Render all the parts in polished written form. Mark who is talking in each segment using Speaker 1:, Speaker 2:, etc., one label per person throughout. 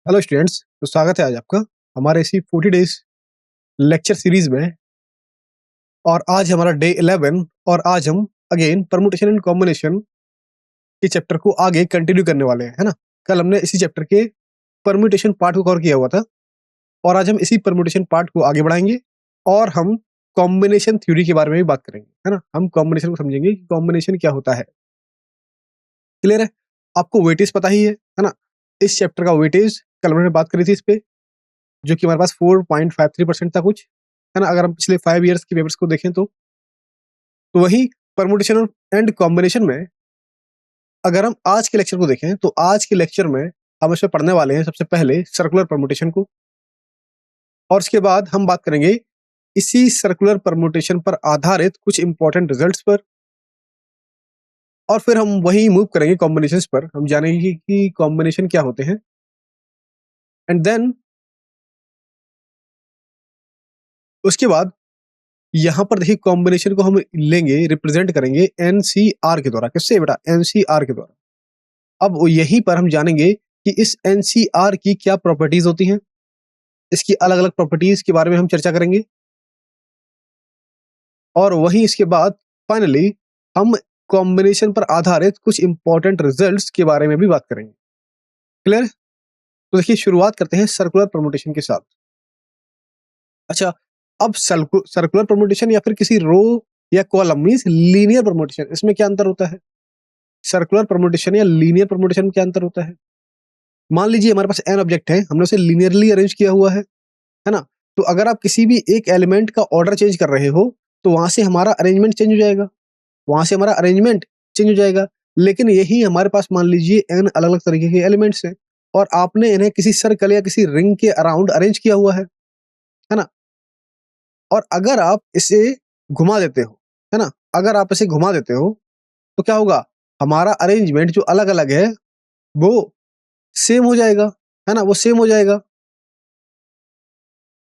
Speaker 1: Hello students, तो स्वागत है आज आपका हमारे इसी 40 डेज लेक्चर सीरीज में। और आज हमारा डे 11 और आज हम अगेन परमुटेशन एंड कॉम्बिनेशन के चैप्टर को आगे कंटिन्यू करने वाले हैं, है ना। कल हमने इसी चैप्टर के परम्यूटेशन पार्ट को कवर किया हुआ था और आज हम इसी परम्यूटेशन पार्ट को आगे बढ़ाएंगे और हम कॉम्बिनेशन थ्योरी के बारे में भी बात करेंगे, है ना। हम कॉम्बिनेशन को समझेंगे कि कॉम्बिनेशन क्या होता है। क्लियर है? आपको वेटेज पता ही है ना। इस चैप्टर का वेटेज कल हमने बात करी थी इस पे, जो कि हमारे पास 4.53% था कुछ, है ना। अगर हम पिछले 5 इयर्स के पेपर्स को देखें तो वही परमुटेशन एंड कॉम्बिनेशन में अगर हम आज के लेक्चर को देखें तो आज के लेक्चर में हम इसमें पढ़ने वाले हैं सबसे पहले सर्कुलर परमुटेशन को, और उसके बाद हम बात करेंगे इसी सर्कुलर परमुटेशन पर आधारित कुछ इंपॉर्टेंट रिजल्ट्स पर, और फिर हम वही मूव करेंगे कॉम्बिनेशंस पर। हम जानेंगे कि कॉम्बिनेशन क्या होते हैं, एंड देन उसके बाद यहाँ पर देखिए कॉम्बिनेशन को हम लेंगे, रिप्रेजेंट करेंगे एनसीआर के द्वारा। किससे बेटा? एनसीआर के द्वारा। अब यहीं पर हम जानेंगे कि इस एनसीआर की क्या प्रॉपर्टीज होती हैं, इसकी अलग अलग प्रॉपर्टीज के बारे में हम चर्चा करेंगे, और वहीं इसके बाद फाइनली हम कॉम्बिनेशन पर आधारित कुछ इंपॉर्टेंट रिजल्ट्स के बारे में भी बात करेंगे। क्लियर? तो देखिए शुरुआत करते हैं सर्कुलर परमुटेशन के साथ। अच्छा, अब सर्कुलर परमुटेशन या फिर किसी रो या कॉलम मींस लीनियर परमुटेशन, इसमें क्या अंतर होता है? सर्कुलर परमुटेशन या लीनियर परमुटेशन में क्या अंतर होता है? मान लीजिए हमारे पास एन ऑब्जेक्ट है, हमने उसे लीनियरली अरेंज किया हुआ है ना। तो अगर आप किसी भी एक एलिमेंट का ऑर्डर चेंज कर रहे हो तो वहां से हमारा अरेंजमेंट चेंज हो जाएगा, वहां से हमारा अरेंजमेंट चेंज हो जाएगा। लेकिन यही हमारे पास मान लीजिए एन अलग अलग तरीके के एलिमेंट्स हैं और आपने इन्हें किसी सर्कल या किसी रिंग के अराउंड अरेंज किया हुआ है ना। और अगर आप इसे घुमा देते हो, है ना, अगर आप इसे घुमा देते हो तो क्या होगा? हमारा अरेंजमेंट जो अलग अलग है वो सेम हो जाएगा, है ना, वो सेम हो जाएगा।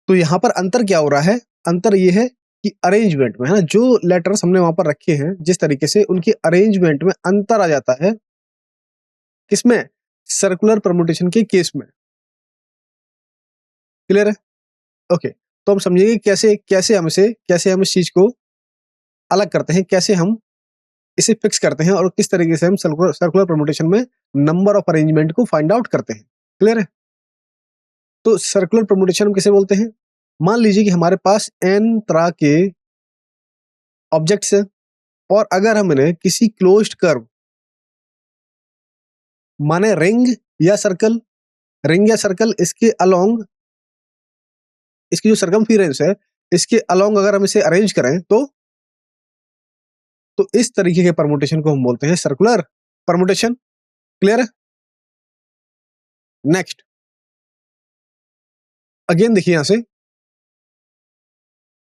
Speaker 1: तो यहाँ पर अंतर क्या हो रहा है? अंतर ये है कि अरेंजमेंट में, है ना, जो लेटर्स हमने वहां पर रखे हैं जिस तरीके से, उनकी अरेंजमेंट में अंतर आ जाता है। किसमें? सर्कुलर परमुटेशन के केस में। क्लियर है? ओके, तो हम समझेंगे कैसे कैसे हम इस चीज को अलग करते हैं, कैसे हम इसे फिक्स करते हैं और किस तरीके से हम सर्कुलर परमुटेशन में नंबर ऑफ अरेंजमेंट को फाइंड आउट करते हैं। क्लियर है? तो सर्कुलर परमुटेशन हम किसे बोलते हैं? मान लीजिए कि हमारे पास एन तरह के ऑब्जेक्ट्स है और अगर हम इन्हें किसी क्लोज्ड कर्व माने रिंग या सर्कल इसके अलोंग, इसकी जो सरकमफेरेंस है इसके अलोंग अगर हम इसे अरेंज करें तो इस तरीके के परमुटेशन को हम बोलते हैं सर्कुलर परमुटेशन। क्लियर है? नेक्स्ट, अगेन देखिए यहां से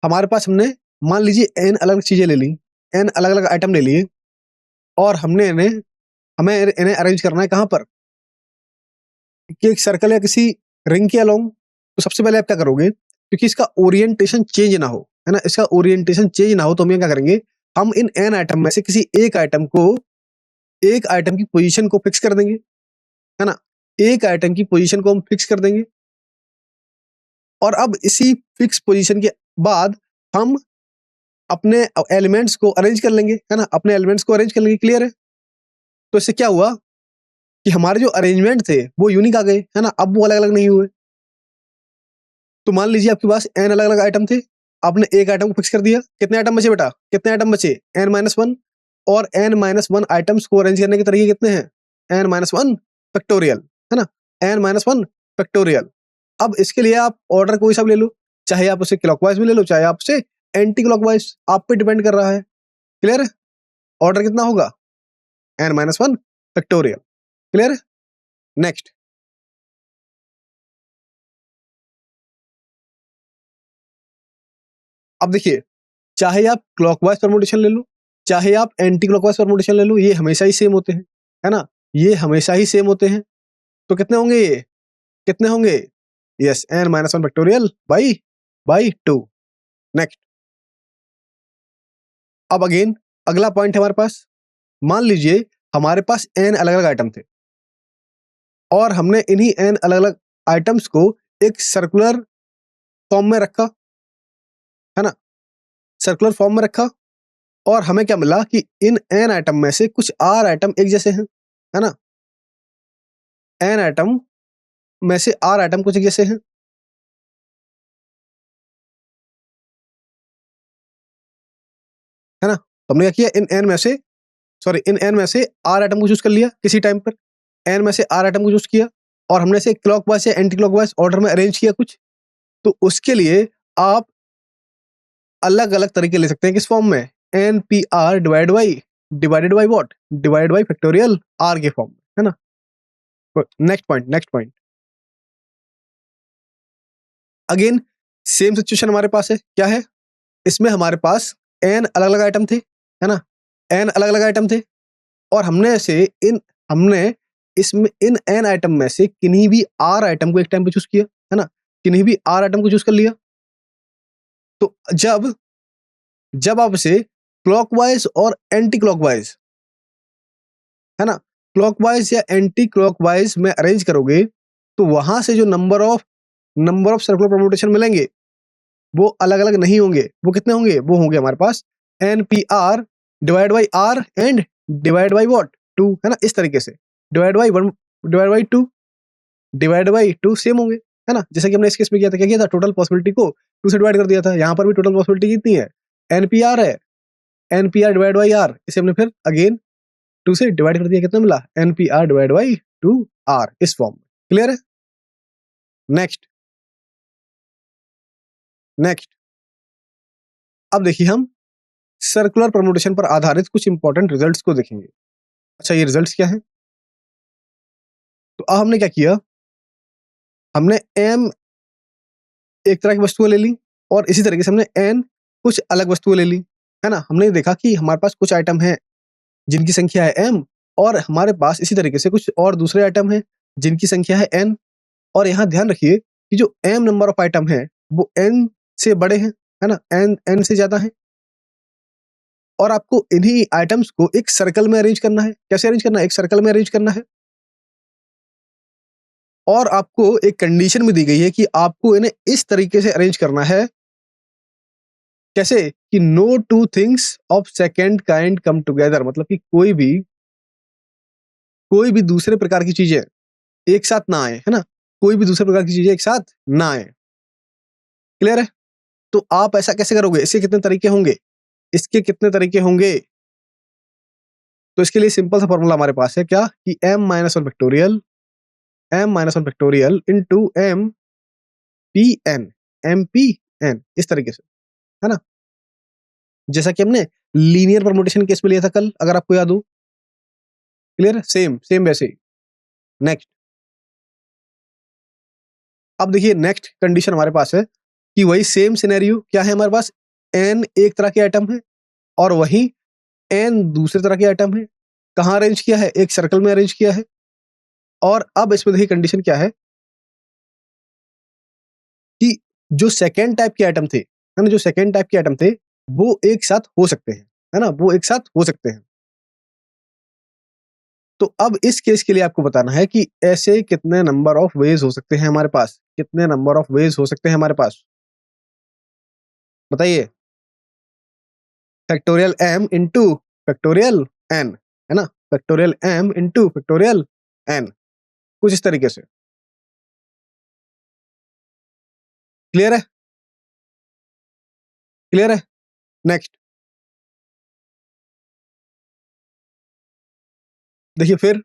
Speaker 1: हमारे पास हमने मान लीजिए एन अलग अलग चीजें ले ली, एन अलग अलग आइटम ले लिए, और हमें इन्हें अरेंज करना है कहां पर? कि एक सर्कल या किसी रिंग के अलोंग। तो सबसे पहले आप क्या करोगे, क्योंकि इसका ओरिएंटेशन चेंज ना हो, है ना, इसका ओरिएंटेशन चेंज ना हो, तो हम क्या करेंगे, हम इन एन आइटम में से किसी एक आइटम की पोजीशन को फिक्स कर देंगे, है ना। एक आइटम की पोजीशन को हम फिक्स कर देंगे और अब इसी फिक्स पोजीशन के बाद हम अपने एलिमेंट्स को अरेंज कर लेंगे, है ना, अपने एलिमेंट्स को अरेंज कर लेंगे। क्लियर है? तो इससे क्या हुआ कि हमारे जो अरेंजमेंट थे वो यूनिक आ गए, है ना, अब वो अलग अलग नहीं हुए। तो मान लीजिए आपके पास एन अलग अलग आइटम थे, आपने एक आइटम को फिक्स कर दिया। कितने आइटम बचे बेटा? कितने आइटम बचे? n-1। और n-1 आइटम्स को अरेंज करने के तरीके कितने हैं? n-1 फैक्टोरियल, है ना, n-1 फैक्टोरियल। अब इसके लिए आप ऑर्डर कोई सा भी ले लो, चाहे आप उसे क्लॉकवाइज में ले लो, चाहे आप उसे एंटी क्लॉकवाइज, आप पे डिपेंड कर रहा है। क्लियर है? ऑर्डर कितना होगा? n-1 factorial. क्लियर है? नेक्स्ट, अब देखिए, चाहे आप क्लॉकवाइज परमुटेशन ले लो, चाहे आप एंटी क्लॉकवाइज परमुटेशन ले लो, ये हमेशा ही सेम होते हैं, है ना, ये हमेशा ही सेम होते हैं। तो कितने होंगे ये? कितने होंगे? Yes, n-1 factorial by 2। Next, अब अगेन अगला पॉइंट है हमारे पास। मान लीजिए हमारे पास n अलग अलग आइटम थे और हमने इन्हीं n अलग अलग आइटम्स को एक सर्कुलर फॉर्म में रखा, है ना, सर्कुलर फॉर्म में रखा, और हमें क्या मिला कि इन एन आइटम में से कुछ आर आइटम एक जैसे हैं, है ना, एन आइटम में से आर आइटम कुछ एक जैसे हैं, है ना। तो हमने क्या किया, इन एन में से आर आइटम को चूज कर लिया किसी टाइम पर, एन में से आर आइटम को चूज किया, और हमने से क्लॉकवाइज या एंटी क्लॉकवाइज ऑर्डर में अरेंज किया कुछ। तो उसके लिए आप अलग अलग तरीके ले सकते हैं किस फॉर्म में, N P R divided by what, divide by factorial R के फॉर्म में, है ना। Next point again same situation हमारे पास है, क्या है, इसमें हमारे पास एन अलग अलग आइटम थे, है ना, एन अलग अलग आइटम थे, और हमने इसमें इन एन आइटम में से किन्हीं भी आर आइटम को एक टाइम पे चूज किया, है ना, किन्हीं भी आर आइटम को चूज कर लिया। तो जब आप इसे क्लॉकवाइज और एंटी क्लॉकवाइज, है ना, क्लॉकवाइज या एंटी क्लॉकवाइज में अरेंज करोगे, तो वहां से जो नंबर ऑफ सर्कुलर परम्यूटेशन मिलेंगे वो अलग अलग नहीं होंगे। वो कितने होंगे, वो होंगे हमारे पास N P R divide by R and divide by what, 2, है ना, इस तरीके से divide by 1 divide by 2 same होंगे, है ना। जैसे कि हमने इस केस में किया था, क्या किया था, टोटल पॉसिबिलिटी को 2 से डिवाइड कर दिया था। यहाँ पर भी टोटल पॉसिबिलिटी कितनी है, एनपीआर है, एनपीआर डिवाइड बाई आर, इसे हमने फिर अगेन 2 से डिवाइड कर दिया, कितना मिला, एनपीआर डिवाइड बाई 2 आर, इस फॉर्म में। क्लियर है। नेक्स्ट अब देखिए हम सर्कुलर परम्यूटेशन पर आधारित कुछ इंपॉर्टेंट रिजल्ट्स को देखेंगे। अच्छा, ये रिजल्ट्स क्या है, तो अब हमने क्या किया, हमने एम एक तरह की वस्तुएं ले ली, और इसी तरीके से हमने एन कुछ अलग वस्तुएं ले ली, है ना। हमने देखा कि हमारे पास कुछ आइटम है जिनकी संख्या है एम, और हमारे पास इसी तरीके से कुछ और दूसरे आइटम है जिनकी संख्या है एन। और यहाँ ध्यान रखिए कि जो एम नंबर ऑफ आइटम है वो एन से बड़े हैं, है ना, एन से ज्यादा है, और आपको इन्हीं आइटम्स को एक सर्कल में अरेंज करना है। कैसे अरेंज करना है, एक सर्कल में अरेंज करना है, और आपको एक कंडीशन भी दी गई है कि आपको इन्हें इस तरीके से अरेंज करना है, कैसे, कि no two things of second kind come together, मतलब कि कोई भी दूसरे प्रकार की चीजें एक साथ ना आए, है ना, कोई भी दूसरे प्रकार की चीजें एक साथ ना आए। क्लियर है। तो आप ऐसा कैसे करोगे, इसके कितने तरीके होंगे, तो इसके लिए सिंपल सा फॉर्मूला हमारे पास है, क्या, कि m minus one factorial into M P N, इस तरीके से, है ना, जैसा कि हमने लीनियर परम्यूटेशन केस में लिया था कल, अगर आपको याद हो। क्लियर, सेम वैसे ही। नेक्स्ट अब देखिए नेक्स्ट कंडीशन हमारे पास है कि वही सेम सिनेरियो, क्या है हमारे पास, एन एक तरह के आइटम है और वही एन दूसरे तरह के आइटम है। कहाँ अरेंज किया है, एक सर्कल में अरेंज किया है। और अब इसमें देखिए कंडीशन क्या है कि जो सेकेंड टाइप के आइटम थे, है ना, जो सेकेंड टाइप के आइटम थे वो एक साथ हो सकते हैं, है ना, वो एक साथ हो सकते हैं। तो अब इस केस के लिए आपको बताना है कि ऐसे कितने नंबर ऑफ वेज हो सकते हैं हमारे पास, कितने नंबर ऑफ वेज हो सकते हैं हमारे पास, बताइए। Factorial M into factorial N, है ना, factorial M into factorial N, कुछ इस तरीके से। क्लियर है, क्लियर है। नेक्स्ट देखिए फिर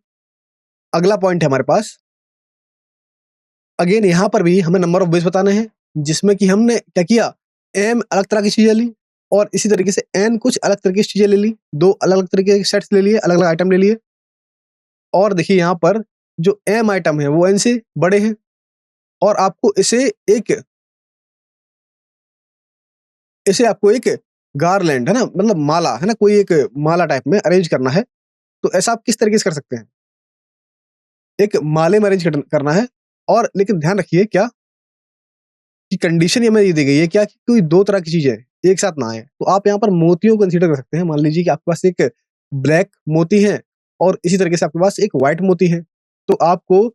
Speaker 1: अगला पॉइंट है हमारे पास, अगेन यहां पर भी हमें नंबर ऑफ वेज बताने हैं, जिसमें कि हमने क्या किया, एम अलग तरह की चीजें ली, और इसी तरीके से एन कुछ अलग तरीके की चीजें ले ली, दो अलग अलग तरीके के सेट्स ले लिए, अलग अलग आइटम ले लिए। और देखिए यहाँ पर जो एम आइटम है वो एन से बड़े हैं, और आपको इसे आपको एक गारलैंड, है ना, मतलब माला, है ना, कोई एक माला टाइप में अरेंज करना है। तो ऐसा आप किस तरीके से कर सकते हैं, एक माले में अरेंज करना है। और लेकिन ध्यान रखिए क्या, कि कंडीशन ये दी गई है क्या, कि कोई दो तरह की चीजें एक साथ ना आए। तो आप यहाँ पर मोतियों को कंसीडर कर सकते हैं। मान लीजिए कि आपके पास एक ब्लैक मोती है और इसी तरीके से आपके पास एक व्हाइट मोती है, तो आपको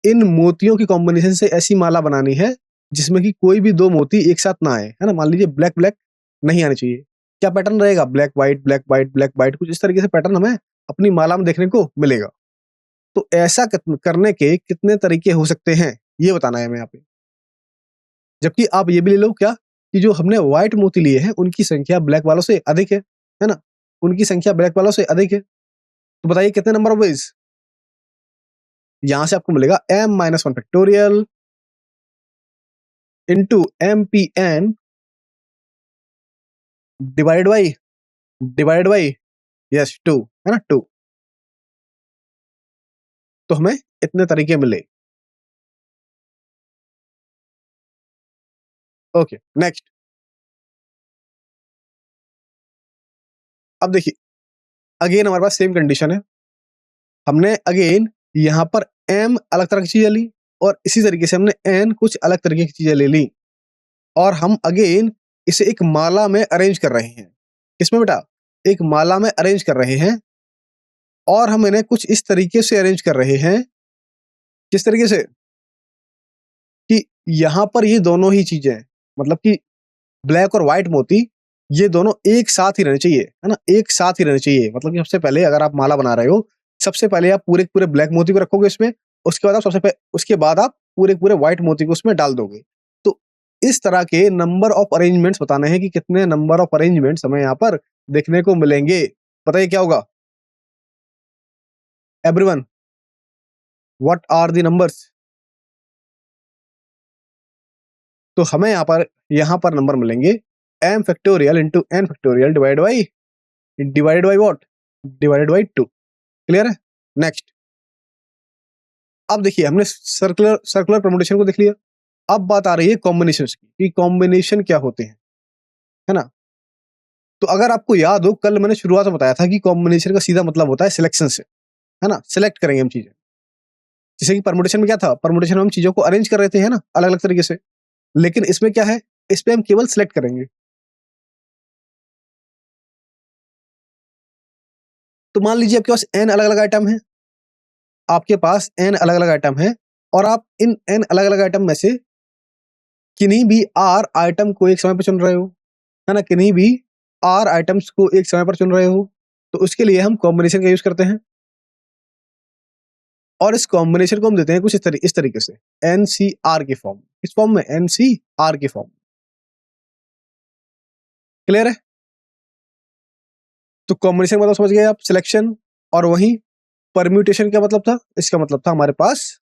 Speaker 1: इन मोतियों की कॉम्बिनेशन से ऐसी माला बनानी है जिसमें कि कोई भी 2 मोती एक साथ ना आए, है ना? मान लीजिए ब्लैक ब्लैक नहीं आने चाहिए। क्या पैटर्न रहेगा? Black white, black white, black white, कुछ इस तरीके से पैटर्न हमें अपनी माला में देखने को मिलेगा। तो ऐसा करने के कितने तरीके हो सकते हैं, ये बताना है हमें यहाँ पे। जबकि आप ये भी ले लो क्या कि जो हमने व्हाइट मोती लिए हैं उनकी संख्या ब्लैक वालों से अधिक है ना? उनकी संख्या ब्लैक वालों से अधिक है। तो बताइए कितने नंबर ऑफ वेज? यहाँ से आपको मिलेगा m-1 factorial into MPN divided by yes 2, है ना? 2। तो हमें इतने तरीके मिले। Okay, next. अब देखिए अगेन हमारे पास सेम कंडीशन है। हमने अगेन यहाँ पर m अलग तरह की चीजें ली और इसी तरीके से हमने n कुछ अलग तरीके की चीजें ले ली और हम अगेन इसे एक माला में अरेंज कर रहे हैं। किसमें बेटा? एक माला में अरेंज कर रहे हैं और हम इन्हें कुछ इस तरीके से अरेंज कर रहे हैं। किस तरीके से? कि यहाँ पर ये दोनों ही चीजें मतलब कि ब्लैक और व्हाइट मोती ये दोनों एक साथ ही रहने चाहिए, है ना? एक साथ ही रहने चाहिए। मतलब कि सबसे पहले अगर आप माला बना रहे हो, सबसे पहले आप पूरे पूरे ब्लैक मोती को रखोगे इसमें, उसके बाद आप पूरे पूरे व्हाइट मोती को उसमें डाल दोगे। तो इस तरह के नंबर ऑफ अरेंजमेंट्स बताने हैं कि कितने नंबर ऑफ अरेंजमेंट्स हमें यहाँ पर देखने को मिलेंगे। बताइए क्या होगा? Everyone, what are the numbers? तो हमें यहाँ पर नंबर मिलेंगे m factorial into n factorial divided by what? Divided by 2। Clear है? नेक्स्ट। अब देखिए हमने सर्कुलर परम्यूटेशन को देख लिया। अब बात आ रही है कॉम्बिनेशंस की कि कॉम्बिनेशन क्या होते हैं, है ना? तो अगर आपको याद हो कल मैंने शुरुआत में बताया था कि कॉम्बिनेशन का सीधा मतलब होता है सिलेक्शन से, है ना? सिलेक्ट करेंगे हम चीजें। जैसे कि परम्यूटेशन में क्या था? परम्यूटेशन में हम चीजों को अरेंज कर रहे थे, है ना? अलग अलग तरीके से। लेकिन इसमें क्या है? इसमें हम केवल सिलेक्ट करेंगे। तो मान लीजिए आपके पास n अलग अलग आइटम है, आपके पास n अलग अलग आइटम है और आप इन n अलग अलग आइटम में से किन्हीं भी r आइटम को एक समय पर चुन रहे हो, है ना? किन्हीं भी r आइटम्स को एक समय पर चुन रहे हो, तो उसके लिए हम कॉम्बिनेशन का यूज करते हैं और इस कॉम्बिनेशन को हम देते हैं कुछ इस तरीके से NCR की फॉर्म। इस फॉर्म में NCR की फॉर्म। क्लियर है? तो कॉम्बिनेशन मतलब समझ गए आप, सिलेक्शन। और वहीं परम्यूटेशन क्या मतलब था? इसका मतलब था हमारे पास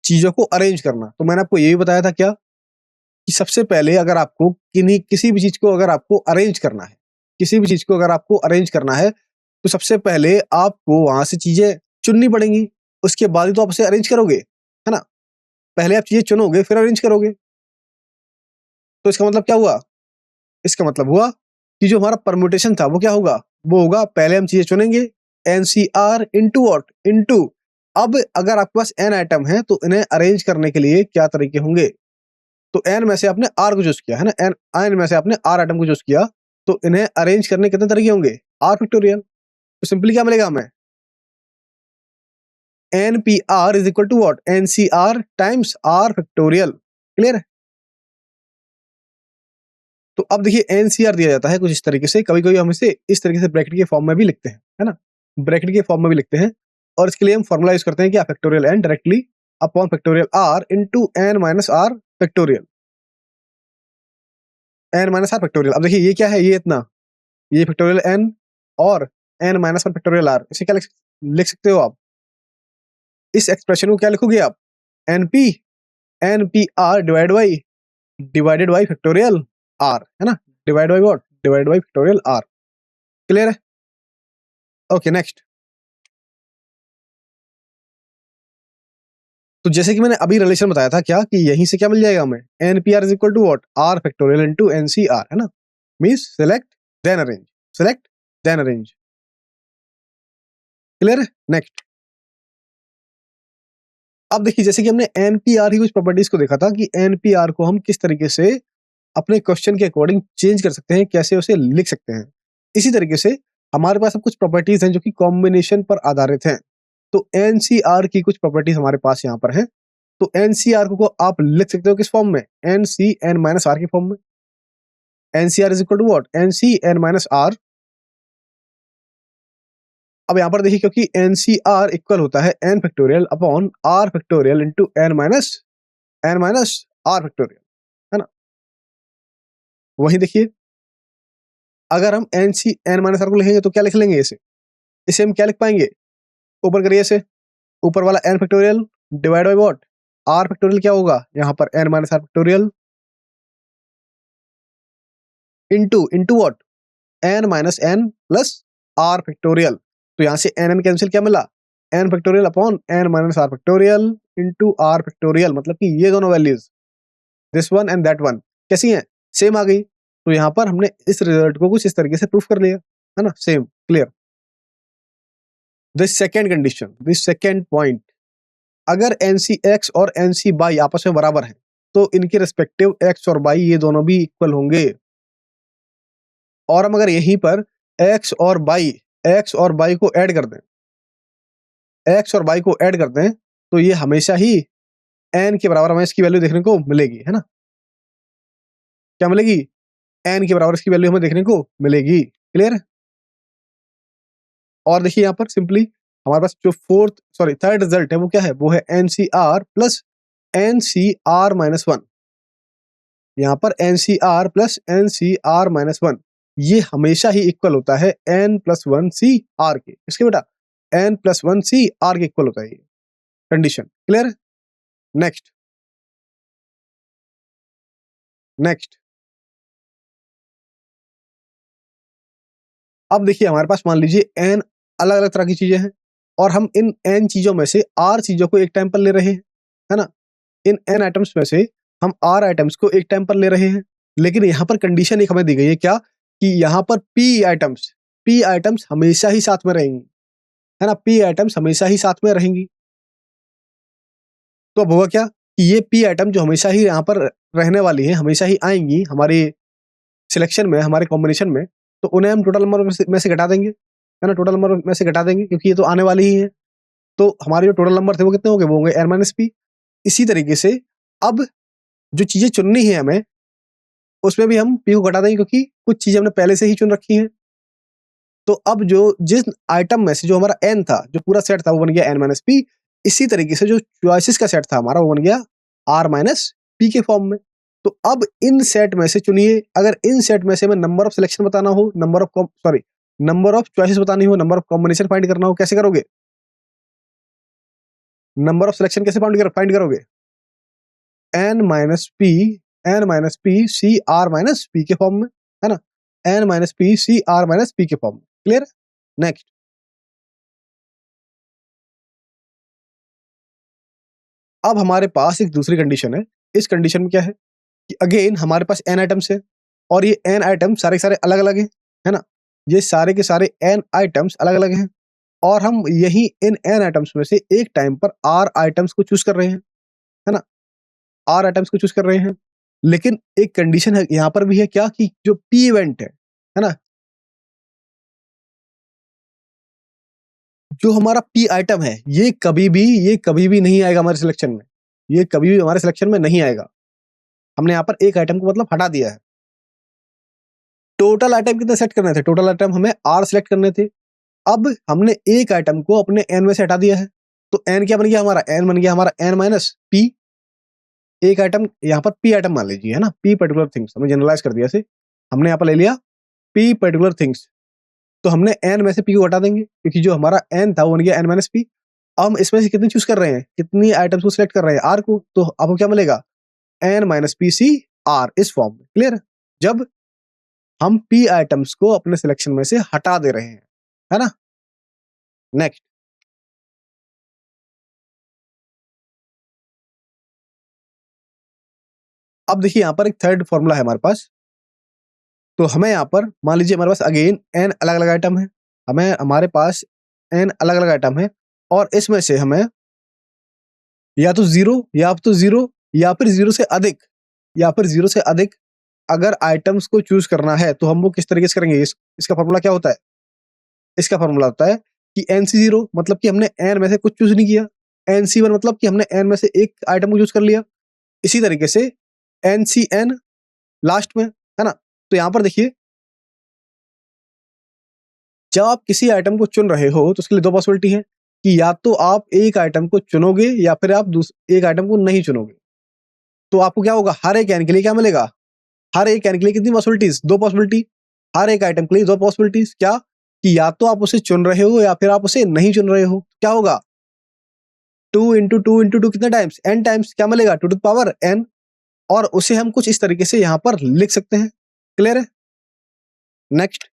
Speaker 1: चीजों को अरेंज करना। तो मैंने आपको ये भी बताया था क्या कि सबसे पहले अगर आपको किसी भी चीज को अगर आपको अरेंज करना है, किसी भी चीज को अगर आपको अरेंज करना है तो सबसे पहले आपको वहां से चीजें चुननी पड़ेंगी। उसके बाद ही तो आप उसे अरेंज करोगे, है ना? पहले आप चीजें चुनोगे फिर अरेंज करोगे। तो इसका मतलब क्या हुआ? इसका मतलब हुआ कि जो हमारा परम्यूटेशन था वो क्या होगा? वो होगा पहले हम चीजें चुनेंगे NCR इंटू वॉट? इंटू। अब अगर आपके पास n आइटम है तो इन्हें अरेंज करने के लिए क्या तरीके होंगे? तो n में से आपने r को चूज किया, है ना? n में से आपने r आइटम को चूज किया, तो इन्हें अरेंज करने के कितने तरीके होंगे? r factorial. तो सिंपली क्या मिलेगा हमें? NPR is equal to what? NCR times r factorial. Clear है? तो अब देखिए NCR दिया जाता है कुछ इस तरीके से, कभी कभी हम इसे इस तरीके से ब्रैकेट के फॉर्म में भी लिखते हैं, है ना? ब्रैकेट के फॉर्म में भी लिखते हैं और इसके लिए हम फॉर्मुला यूज करते हैं क्या? Factorial n directly upon factorial r into n minus R factorial. n minus R factorial. अब देखिए ये क्या है? ये इतना, ये फैक्टोरियल n और n minus one factorial r। इसे क्या लिख सकते हो आप? इस एक्सप्रेशन को क्या लिखोगे आप? np npr divided by factorial r, है ना? Divide by what? Divide by factorial r। Clear है? Okay, next. तो जैसे कि मैंने अभी रिलेशन बताया था क्या कि यहीं से क्या मिल जाएगा हमें? NPR is equal to what? r factorial into NCR, है ना? Means select then arrange, select then arrange. Clear है? नेक्स्ट। अब देखिए जैसे कि हमने NPR की कुछ प्रॉपर्टीज को देखा था कि NPR को हम किस तरीके से अपने क्वेश्चन के अकॉर्डिंग चेंज कर सकते हैं, कैसे उसे लिख सकते हैं। इसी तरीके से हमारे पास अब कुछ प्रॉपर्टीज हैं जो कि कॉम्बिनेशन पर आधारित हैं। तो एनसीआर की कुछ प्रॉपर्टीज हमारे पास यहाँ पर है। तो एनसीआर को आप लिख सकते हो किस फॉर्म में, एनसी एन माइनस आर के फॉर्म में। NCR is equal to what, NC N minus R. अब यहाँ पर देखिए, क्योंकि एनसीआर इक्वल होता है N factorial upon R factorial into N minus R factorial, है ना। वही देखिए, अगर हम एनसी एन माइनस आर को लिखेंगे तो क्या लिख लेंगे, इसे हम क्या लिख पाएंगे, ऊपर करिए इसे, ऊपर वाला N factorial divide by what, R factorial क्या होगा यहाँ पर, N minus R factorial into what, N minus N plus R factorial. तो यहाँ से एन कैंसिल, क्या मिला, N factorial upon N minus R factorial into R factorial. मतलब कि ये दोनों values, this one and that one, कैसी हैं, सेम आ गई। तो यहाँ पर हमने इस रिजल्ट को कुछ इस तरीके से प्रूफ कर लिया, है ना, same, clear. This second condition, this second point, अगर एनसी एक्स और एनसी वाई आपस में बराबर हैं तो इनके रिस्पेक्टिव एक्स और वाई ये दोनों भी इक्वल होंगे। और हम अगर यहीं पर एक्स और वाई को ऐड कर दें, एक्स और वाई को ऐड करते हैं, तो ये हमेशा ही एन के बराबर हमें इसकी वैल्यू देखने को मिलेगी, है ना। क्या मिलेगी, एन के बराबर इसकी वैल्यू हमें देखने को मिलेगी, क्लियर। और देखिए यहाँ पर सिंपली हमारे पास जो थर्ड रिजल्ट है वो क्या है, वो है NCR plus NCR minus one. यहाँ पर NCR plus NCR minus one ये हमेशा ही इक्वल होता है N plus one C R के, इसके बेटा N plus one C R के इक्वल होता है ये कंडीशन, क्लियर। नेक्स्ट नेक्स्ट अब देखिए हमारे पास मान लीजिए एन अलग अलग तरह की चीजें हैं और हम इन एन चीजों में से आर चीजों को एक टाइम पर ले रहे हैं, है ना। इन एन आइटम्स में से हम आर आइटम्स को एक टाइम पर ले रहे हैं, लेकिन यहाँ पर कंडीशन एक हमें दी गई है, क्या, कि यहाँ पर पी आइटम्स हमेशा ही साथ में रहेंगी, है ना, पी आइटम्स हमेशा ही साथ में रहेंगी। तो अब होगा क्या कि ये पी आइटम जो हमेशा ही यहाँ पर रहने वाली है, हमेशा ही आएंगी हमारे सिलेक्शन में, हमारे कॉम्बिनेशन में, तो उन्हें हम टोटल नंबर में से घटा देंगे, है ना, टोटल नंबर में से घटा देंगे क्योंकि ये तो आने वाली ही है। तो हमारे जो टोटल नंबर थे वो कितने होंगे, वो होंगे एन माइनस पी। इसी तरीके से अब जो चीजें चुननी है हमें, उसमें भी हम पी को घटा देंगे क्योंकि कुछ चीजें हमने पहले से ही चुन रखी हैं। तो अब जो जिस आइटम में से जो हमारा एन था, जो पूरा सेट था, वो बन गया एन माइनस पी। इसी तरीके से जो चॉइसेस का सेट था हमारा, वो बन गया आर माइनस पी के फॉर्म में। तो अब इन सेट में से चुनिए, अगर इन सेट में से हमें नंबर ऑफ सिलेक्शन बताना हो, नंबर ऑफ चॉइसेस बतानी हो, नंबर ऑफ कॉम्बिनेशन फाइंड करना हो, कैसे करोगे, नंबर ऑफ सिलेक्शन कैसे फाइंड करोगे, N minus P C R minus P के फॉर्म में, है ना, N minus P C R minus P के फॉर्म में, क्लियर। नेक्स्ट अब हमारे पास एक दूसरी कंडीशन है। इस कंडीशन में क्या है कि अगेन हमारे पास एन आइटम्स है और ये एन आइटम सारे के सारे अलग अलग हैं, है ना, ये सारे के सारे एन आइटम्स अलग अलग हैं और हम यही इन एन आइटम्स में से एक टाइम पर आर आइटम्स को चूज कर रहे हैं, है ना, आर आइटम्स को चूज कर रहे हैं। लेकिन एक कंडीशन है यहाँ पर भी है, क्या, कि जो पी इवेंट है ना, जो हमारा पी आइटम है, ये कभी भी नहीं आएगा हमारे सिलेक्शन में, ये कभी भी हमारे सिलेक्शन में नहीं आएगा। हमने यहाँ पर एक आइटम को मतलब हटा दिया है। टोटल आइटम कितने सेट करने थे, टोटल आइटम हमें आर सेलेक्ट करने थे। अब हमने एक आइटम को अपने एन में से हटा दिया है, तो एन क्या बन गया हमारा, एन बन गया हमारा एन माइनस पी। एक आइटम यहाँ पर पी आइटम मान लीजिए, है ना, पी पर्टिकुलर थिंग्स, हमने जनरलाइज कर दिया से, हमने यहाँ पर ले लिया पी पर्टिकुलर थिंग्स। तो हमने एन में से पी को हटा देंगे क्योंकि जो हमारा एन था वो बन गया एन माइनस पी। अब हम इसमें से कितनी चूज कर रहे हैं, कितनी आइटम्स को सिलेक्ट कर रहे हैं, आर को। तो आपको क्या मिलेगा, N minus P C R, इस फॉर्म में, क्लियर। जब हम पी आइटम्स को अपने सिलेक्शन में से हटा दे रहे हैं, है ना। नेक्स्ट अब देखिए यहाँ पर एक थर्ड फॉर्मूला है हमारे पास। तो हमें यहाँ पर मान लीजिए हमारे पास अगेन एन अलग अलग आइटम है, हमारे पास एन अलग अलग आइटम है और इसमें से हमें या तो जीरो या फिर जीरो से अधिक, अगर आइटम्स को चूज करना है तो हम वो किस तरीके से करेंगे, इसका फॉर्मूला क्या होता है, इसका फॉर्मूला होता है कि NC0 मतलब कि हमने n में से कुछ चूज नहीं किया, NC1 मतलब कि हमने n में से एक आइटम को चूज कर लिया, इसी तरीके से NCN लास्ट में, है ना। तो यहां पर देखिए, जब आप किसी आइटम को चुन रहे हो तो उसके लिए दो पॉसिबिलिटी है कि या तो आप एक आइटम को चुनोगे या फिर आप एक आइटम को नहीं चुनोगे। तो आपको क्या होगा, हर एक एन के लिए क्या मिलेगा, हर एक एन के लिए कितनी पॉसिबिलिटीज, दो पॉसिबिलिटी, हर एक आइटम के लिए दो पॉसिबिलिटीज, क्या कि या तो आप उसे चुन रहे हो या फिर आप उसे नहीं चुन रहे हो। क्या होगा, 2 × 2 × 2 कितने टाइम्स, n टाइम्स, क्या मिलेगा, 2⁻n, और उसे हम कुछ इस तरीके से यहां पर लिख सकते हैं। क्लियर है। नेक्स्ट,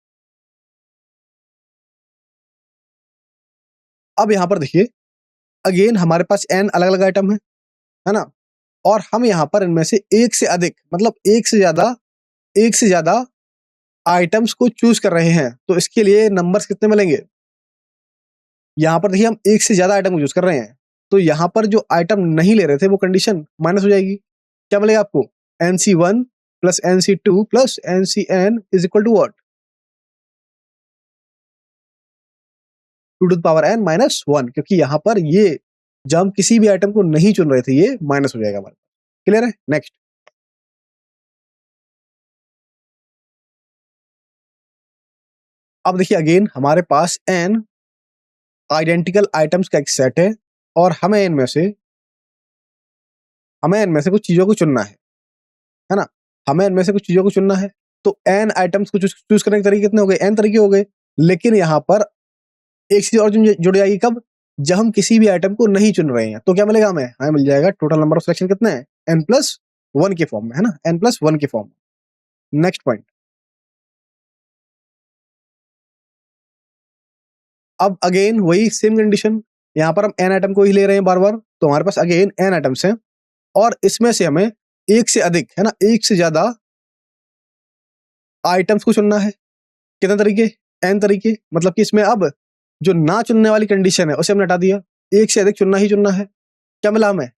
Speaker 1: अब यहां पर देखिए, अगेन हमारे पास n अलग अलग आइटम है ना, और हम यहां पर इनमें से एक से अधिक, मतलब एक से ज्यादा आइटम्स को चूज कर रहे हैं। तो इसके लिए नंबर्स कितने मिलेंगे, यहां पर देखिए हम एक से ज्यादा आइटम को चूज कर रहे हैं, तो यहां पर जो आइटम नहीं ले रहे थे वो कंडीशन माइनस हो जाएगी। क्या मिलेगा आपको, NC1 plus NC2 plus NCN is equal to what, 2⁻n-1, क्योंकि यहां पर ये जब हम किसी भी आइटम को नहीं चुन रहे थे ये माइनस हो जाएगा हमारे। क्लियर है। नेक्स्ट, अब देखिए अगेन हमारे पास n आइडेंटिकल आइटम्स का एक सेट है, और हमें इनमें से कुछ चीजों को चुनना है ना, हमें इनमें से कुछ चीजों को चुनना है। तो n आइटम्स को चूज करने के तरीके कितने हो गए, n तरीके हो गए, लेकिन यहाँ पर एक चीज और जुड़ जाएगी, कब, जब हम किसी भी आइटम को नहीं चुन रहे हैं। तो क्या मिलेगा हमें मिल जाएगा टोटल नंबर ऑफ सिलेक्शन कितने हैं, n+1 के फॉर्म में, है ना, n+1 के फॉर्म में। नेक्स्ट पॉइंट, अब अगेन वही सेम कंडीशन, यहाँ पर हम n आइटम को ही ले रहे हैं बार बार, तो हमारे पास अगेन n आइटम्स हैं, और इसमें से हमें एक से अधिक, है ना, एक से ज्यादा आइटम्स को चुनना है। कितने तरीके, n तरीके, मतलब कि इसमें अब जो ना चुनने वाली कंडीशन है उसे हमने हटा दिया, एक से अधिक चुनना ही चुनना है। क्या मिला हमें,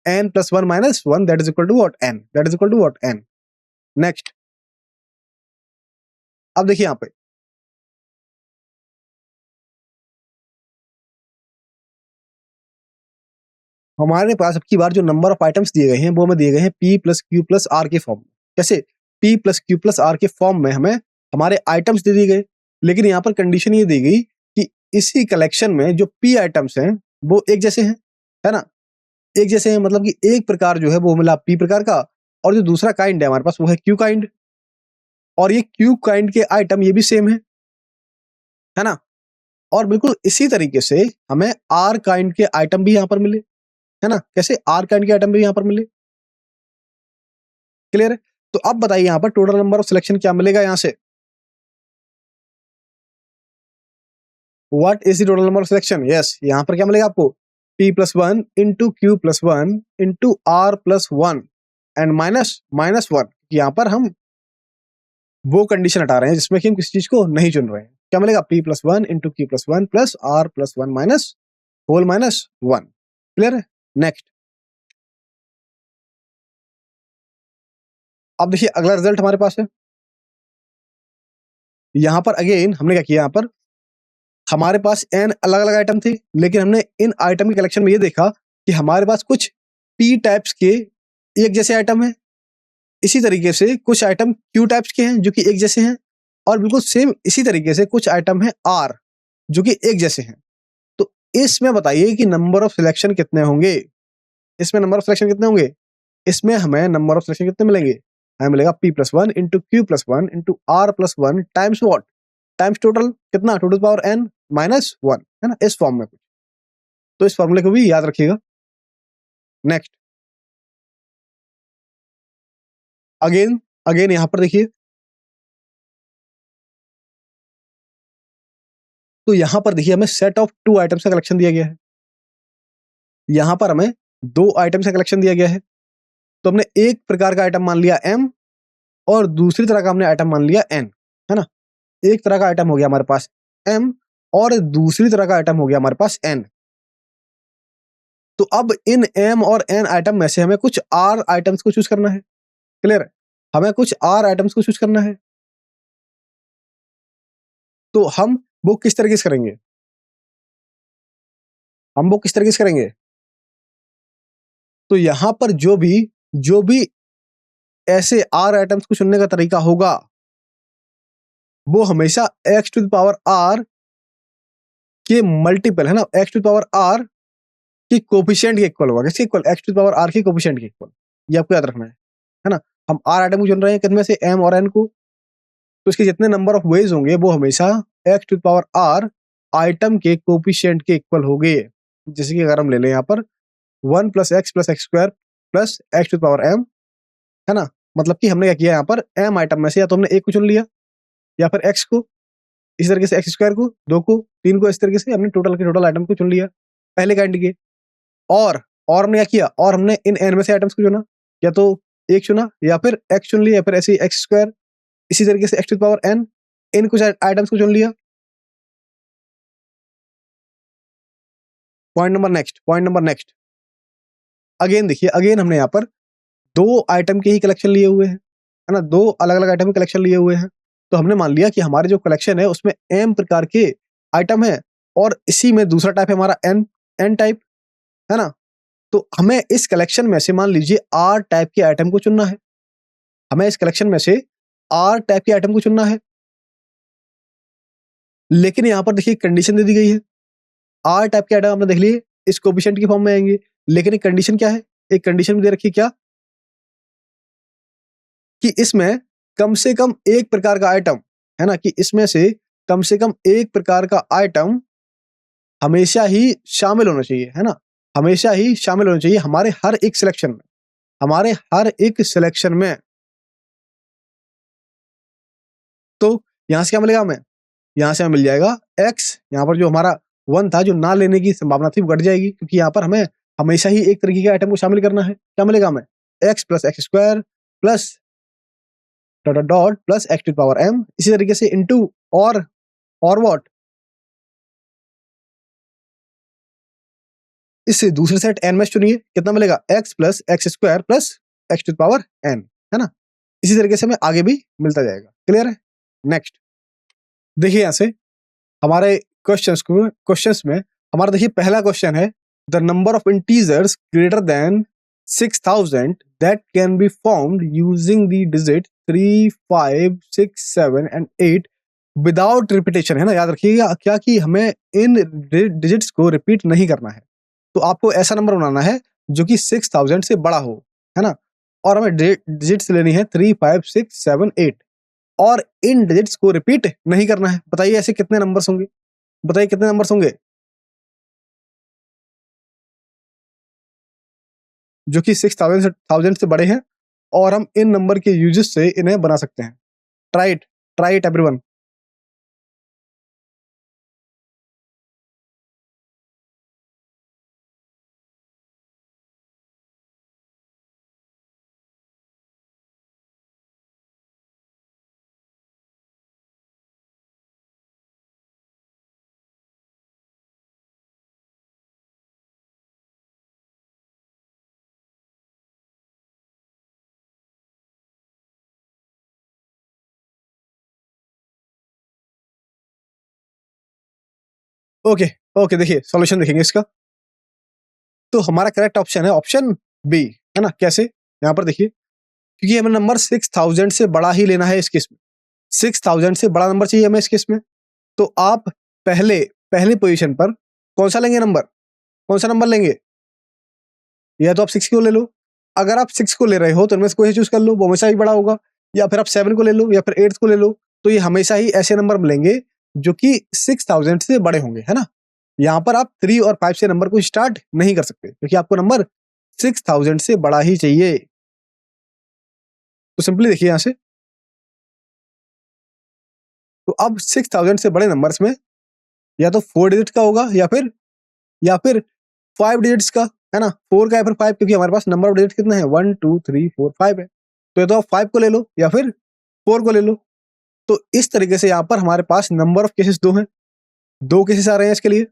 Speaker 1: n+1 - 1 that is equal to what, n, that is equal to what, n। Next, अब देखिए यहाँ पे हमारे पास अब की बार जो नंबर ऑफ आइटम्स दिए गए हैं वो हमें दिए गए हैं P+Q+R के फॉर्म में। कैसे, P+Q+R के फॉर्म में हमें हमारे आइटम्स दे दिए गए, लेकिन यहाँ पर कंडीशन ये दी गई कि इसी कलेक्शन में जो P आइटम्स हैं वो एक जैसे हैं, है ना, एक जैसे हैं, मतलब कि एक प्रकार जो है वो मिला P प्रकार का, और जो दूसरा काइंड है हमारे पास वो है Q काइंड, और ये Q काइंड के आइटम ये भी सेम है ना, और बिल्कुल इसी तरीके से हमें R काइंड के आइटम भी यहाँ पर मिले, है ना, कैसे, R काइंड के आइटम भी यहाँ पर मिले। क्लियर है। तो अब बताइए यहाँ पर टोटल नंबर ऑफ सिलेक्शन क्या मिलेगा यहाँ से, what is the total number of selection, yes, यहाँ पर क्या मिलेगा आपको, P+1 × Q+1 × R+1 एंड -1। यहाँ पर हम वो कंडीशन हटा रहे हैं जिसमें कि हम किसी चीज को नहीं चुन रहे हैं। क्या मिलेगा, P+1 × Q+1 plus R+1 minus whole -1। Clear है। नेक्स्ट, अब देखिए अगला रिजल्ट हमारे पास है, यहाँ पर अगेन हमने क्या किया, यहाँ पर हमारे पास n अलग अलग आइटम थे, लेकिन हमने इन आइटम के कलेक्शन में ये देखा कि हमारे पास कुछ P टाइप्स के एक जैसे आइटम है, इसी तरीके से कुछ आइटम Q टाइप्स के हैं जो कि एक जैसे हैं, और बिल्कुल सेम इसी तरीके से कुछ आइटम है R जो कि एक जैसे हैं। तो इसमें बताइए कि नंबर ऑफ सिलेक्शन कितने होंगे, इसमें नंबर ऑफ सिलेक्शन कितने होंगे, इसमें हमें नंबर ऑफ सिलेक्शन कितने मिलेंगे, हमें मिलेगा P+1 × Q+1 × R+1 times what, times total कितना, 2⁻n-1, है ना, इस फॉर्म में कुछ। तो इस फॉर्मूले को भी याद रखिएगा। नेक्स्ट, अगेन अगेन यहां पर देखिए, तो यहां पर देखिए हमें सेट ऑफ 2 आइटम्स का कलेक्शन दिया गया है, यहां पर हमें 2 आइटम्स का कलेक्शन दिया गया है। तो हमने एक प्रकार का आइटम मान लिया M, और दूसरी तरह का हमने आइटम मान लिया N, है ना, एक तरह का आइटम हो गया हमारे पास M, और दूसरी तरह का आइटम हो गया हमारे पास N। तो अब इन M और N आइटम में से हमें कुछ R आइटम्स को चूज करना है। क्लियर है, हमें कुछ R आइटम्स को चूज करना है, तो हम वो किस तरीके से करेंगे, हम वो किस तरीके से करेंगे? तो यहाँ पर जो भी ऐसे r आइटम्स को चुनने का तरीका होगा, वो हमेशा x to the power r के मल्टीपल, है ना, x to the power r की कोफिशिएंट के इक्वल होगा। किसके इक्वल? x to the power r की कोफिशिएंट के इक्वल। ये आपको याद रखना है ना? हम r आइटम को चुन रहे हैं कितने में से? m और n को। तो इसके जितने नंबर ऑफ वेज होंगे वो हमेशा x to the power r item के कोफिशिएंट के इक्वल होंगे। जैसे कि अगर हम ले लें यहाँ पर 1 plus X plus x square plus x to the power m, है ना? मतलब कि हमने क्या किया यहाँ पर, m आइटम में से या तो हमने एक को चुन लिया या फिर x को, इसी तरीके से एक्स स्क्वायर को, 2 को, 3 को, इस तरीके से हमने टोटल के टोटल आइटम को चुन लिया पहले काइंड के। और हमने क्या किया? और हमने इन n में से आइटम्स को चुना, या तो एक चुना या फिर x चुन लिया या फिर ऐसे ही एक्स स्क्वायर, इसी तरीके से x to the power n, इन कुछ आइटम्स को चुन लिया। Point number next. अगेन देखिए, अगेन हमने यहाँ पर 2 आइटम के ही कलेक्शन लिए हुए हैं, है ना? 2 अलग-अलग आइटम के कलेक्शन लिए हुए हैं। तो हमने मान लिया कि हमारे जो कलेक्शन है उसमें m प्रकार के आइटम है और इसी में दूसरा टाइप है हमारा n टाइप, है ना? तो हमें इस कलेक्शन में से मान लीजिए r टाइप के आइटम को चुनना है। हमें इस कलेक्शन में से r टाइप के आइटम को चुनना है। लेकिन यहाँ पर देखिए कंडीशन दे दी गई है। r टाइप के आइटम आपने देख लिए इस कोएफिशिएंट की फॉर्म में आएंगे, लेकिन एक कंडीशन क्या है? एक कंडीशन भी दे रखी है, क्या? कि इसमें कम से कम एक प्रकार का आइटम, है ना, कि इसमें से कम एक प्रकार का आइटम हमेशा ही शामिल होना चाहिए, है ना? हमेशा ही शामिल होना चाहिए हमारे हर एक सिलेक्शन में, हमारे हर एक सिलेक्शन में। तो यहां से क्या मिलेगा हमें? यहां से हमें मिल जाएगा x, यहाँ पर जो हमारा 1 था, जो ना लेने की संभावना थी वो घट जाएगी, क्योंकि यहाँ पर हमें हमेशा ही एक तरीके के आइटम को शामिल करना है। क्या मिलेगा हमें? x plus x square plus dot dot dot plus x to the power m, इसी तरीके से इंटू और व्हाट, इससे दूसरे सेट n में चुनिए, कितना मिलेगा? x plus x square plus x to the power n, है ना? इसी तरीके से हमें आगे भी मिलता जाएगा। क्लियर है? नेक्स्ट देखिए, यहां से हमारे क्वेश्चंस में हमारा देखिए पहला क्वेश्चन है, the number of integers greater than 6000 that can be formed using the digit 3, 5, 6, 7 and 8 without repetition, है ना? याद रखिएगा क्या, कि हमें इन डिजिट्स को रिपीट नहीं करना है। तो आपको ऐसा नंबर बनाना है जो कि 6000 से बड़ा हो, है ना? और हमें डिजिट्स लेनी है 3, 5, 6, 7, 8 और इन डिजिट्स को रिपीट नहीं करना है। बताइए ऐसे कितने नंबर्स होंगे? बताइए कितने नंबर्स होंगे जो कि 6000 से बड़े हैं और हम इन नंबर के यूजेस से इन्हें बना सकते हैं। Try it everyone. Okay okay, देखिए सॉल्यूशन देखेंगे इसका। तो हमारा करेक्ट ऑप्शन है ऑप्शन बी, है ना? कैसे? यहाँ पर देखिए, क्योंकि हमें नंबर 6000 से बड़ा ही लेना है इस केस में। 6000 से बड़ा नंबर चाहिए हमें इस केस में। तो आप पहली पोजीशन पर कौन सा लेंगे नंबर? कौन सा नंबर लेंगे? या तो आप 6 को ले लो। अगर आप 6 को ले रहे हो तो इनमें से कोई चूज कर लो, वो हमेशा ही बड़ा होगा। या फिर आप 7 को ले लो या फिर 8 को ले लो। तो ये हमेशा ही ऐसे नंबर मिलेंगे जो कि 6000 से बड़े होंगे, है ना? यहाँ पर आप 3 और 5 से नंबर को स्टार्ट नहीं कर सकते, क्योंकि आपको नंबर 6000 से बड़ा ही चाहिए। तो सिंपली देखिए यहाँ से, तो अब 6000 से बड़े नंबर्स में या तो 4 डिजिट का होगा या फिर 5 डिजिट्स का, है ना? 4 का या फिर 5, क्योंकि हमारे पास नंबर ऑफ डिजिट कितने हैं? 1, 2, 3, 4, 5 है। तो या तो आप 5 को ले लो या फिर 4 को ले लो। तो इस तरीके से यहाँ पर हमारे पास नंबर ऑफ केसेस 2 हैं। 2 केसेस आ रहे हैं इसके लिए।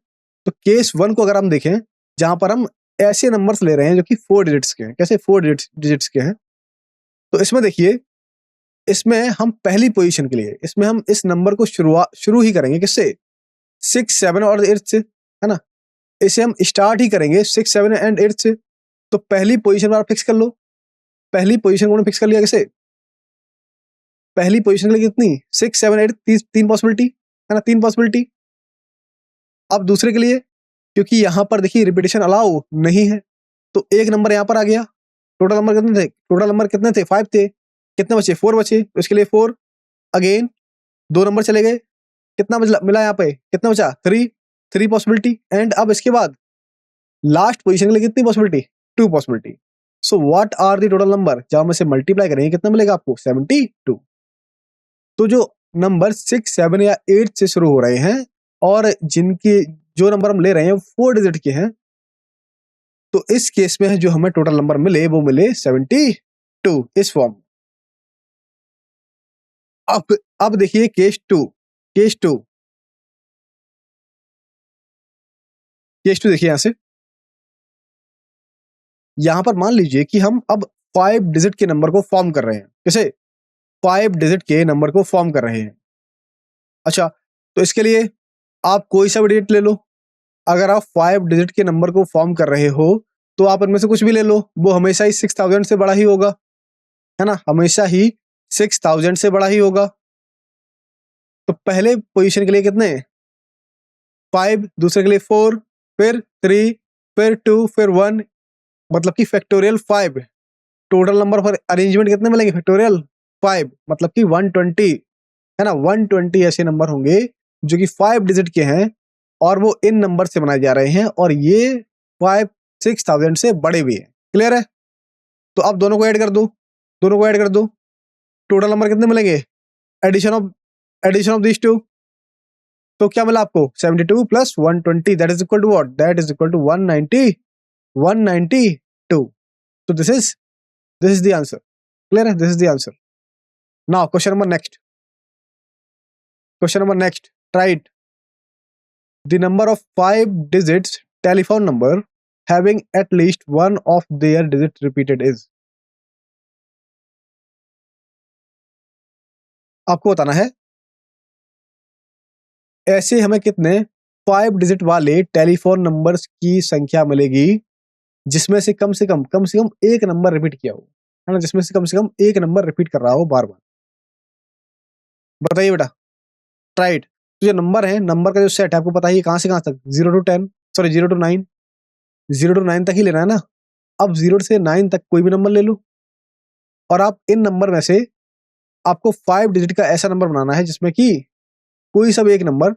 Speaker 1: तो केस 1 को अगर हम देखें, जहां पर हम ऐसे नंबर्स ले रहे हैं जो कि 4 डिजिट्स के हैं। कैसे? 4 डिजिट्स के हैं। तो इसमें देखिए, इसमें हम पहली पोजीशन के लिए इसमें हम इस नंबर को शुरू ही करेंगे किससे? 6, 7 और 8 से, है ना? इसे हम स्टार्ट ही करेंगे 6, 7 एंड 8 से। तो पहली पोजीशन पर फिक्स कर लो। पहली पोजीशन को फिक्स कर लिया कैसे? पहली पोजीशन के लिए कितनी? 6, 7, 8, तीन पॉसिबिलिटी है ना, 3 पॉसिबिलिटी। अब दूसरे के लिए, क्योंकि यहां पर देखिए रिपीटेशन अलाउ नहीं है, तो एक नंबर यहां पर आ गया। टोटल नंबर कितने थे? टोटल नंबर कितने थे? 5 थे। कितने बचे? 4 बचे। तो इसके लिए 4 अगेन 2 नंबर चले गए। कितना मिला यहाँ पे? कितना बचा? 3 पॉसिबिलिटी। एंड अब इसके बाद लास्ट पोजीशन के लिए कितनी possibility? 2 possibility. So what are the total number? जब हम इसे मल्टीप्लाई करेंगे कितना मिलेगा आपको? 72। तो जो नंबर 6, 7 या 8 से शुरू हो रहे हैं और जिनके जो नंबर हम ले रहे हैं 4 डिजिट के हैं, तो इस केस में जो हमें टोटल नंबर मिले वो मिले 72 इस फॉर्म। अब देखिए केस टू। केस टू देखिए यहां से, यहां पर मान लीजिए कि हम अब 5 डिजिट के नंबर को फॉर्म कर रहे हैं। कैसे? 5 डिजिट के नंबर को फॉर्म कर रहे हैं। अच्छा, तो इसके लिए आप कोई सा भी डिजिट ले लो। अगर आप 5 डिजिट के नंबर को फॉर्म कर रहे हो तो आप इनमें से कुछ भी ले लो, वो हमेशा ही 6000 से बड़ा ही होगा, है ना, हमेशा ही 6000 से बड़ा ही होगा। तो पहले पोजीशन के लिए कितने? 5, दूसरे के लिए 4, फिर 3, फिर 2, फिर 1, मतलब कि factorial 5। Total number for arrangement कितने मिलेंगे? फैक्टोरियल 5, मतलब कि 120, है ना। 120 ऐसे नंबर होंगे जो कि 5 डिजिट के हैं और वो इन नंबर से बनाए जा रहे हैं, और ये 5 6000 से बड़े भी हैं। क्लियर है? तो अब दोनों को ऐड कर दो, दोनों को ऐड कर दो। टोटल नंबर कितने मिलेंगे? Addition of this two. तो क्या मिला आपको? 72 plus 120 that is equal to what? That is equal to 192। So this is the answer. Clear? This is the answer. Now question number next. Question number next. Try it. The number of 5 digits telephone number having at least one of their digits repeated is. आपको बताना है ऐसे हमें कितने 5 digit वाले telephone numbers की संख्या मिलेगी जिसमें से कम एक नंबर रिपीट किया हो, है ना, जिसमें से कम एक नंबर रिपीट कर रहा हो बार बार। बताइए बेटा। ट्राइट। तो जो नंबर है, नंबर का जो सेट है आपको पता है कहां से कहां तक? 0 to 10, सॉरी 0 to 9, 0 to 9 तक ही लेना है ना। अब 0 से 9 तक कोई भी नंबर ले लो और आप इन नंबर में से आपको 5 डिजिट का ऐसा नंबर बनाना है जिसमें कि कोई सब एक नंबर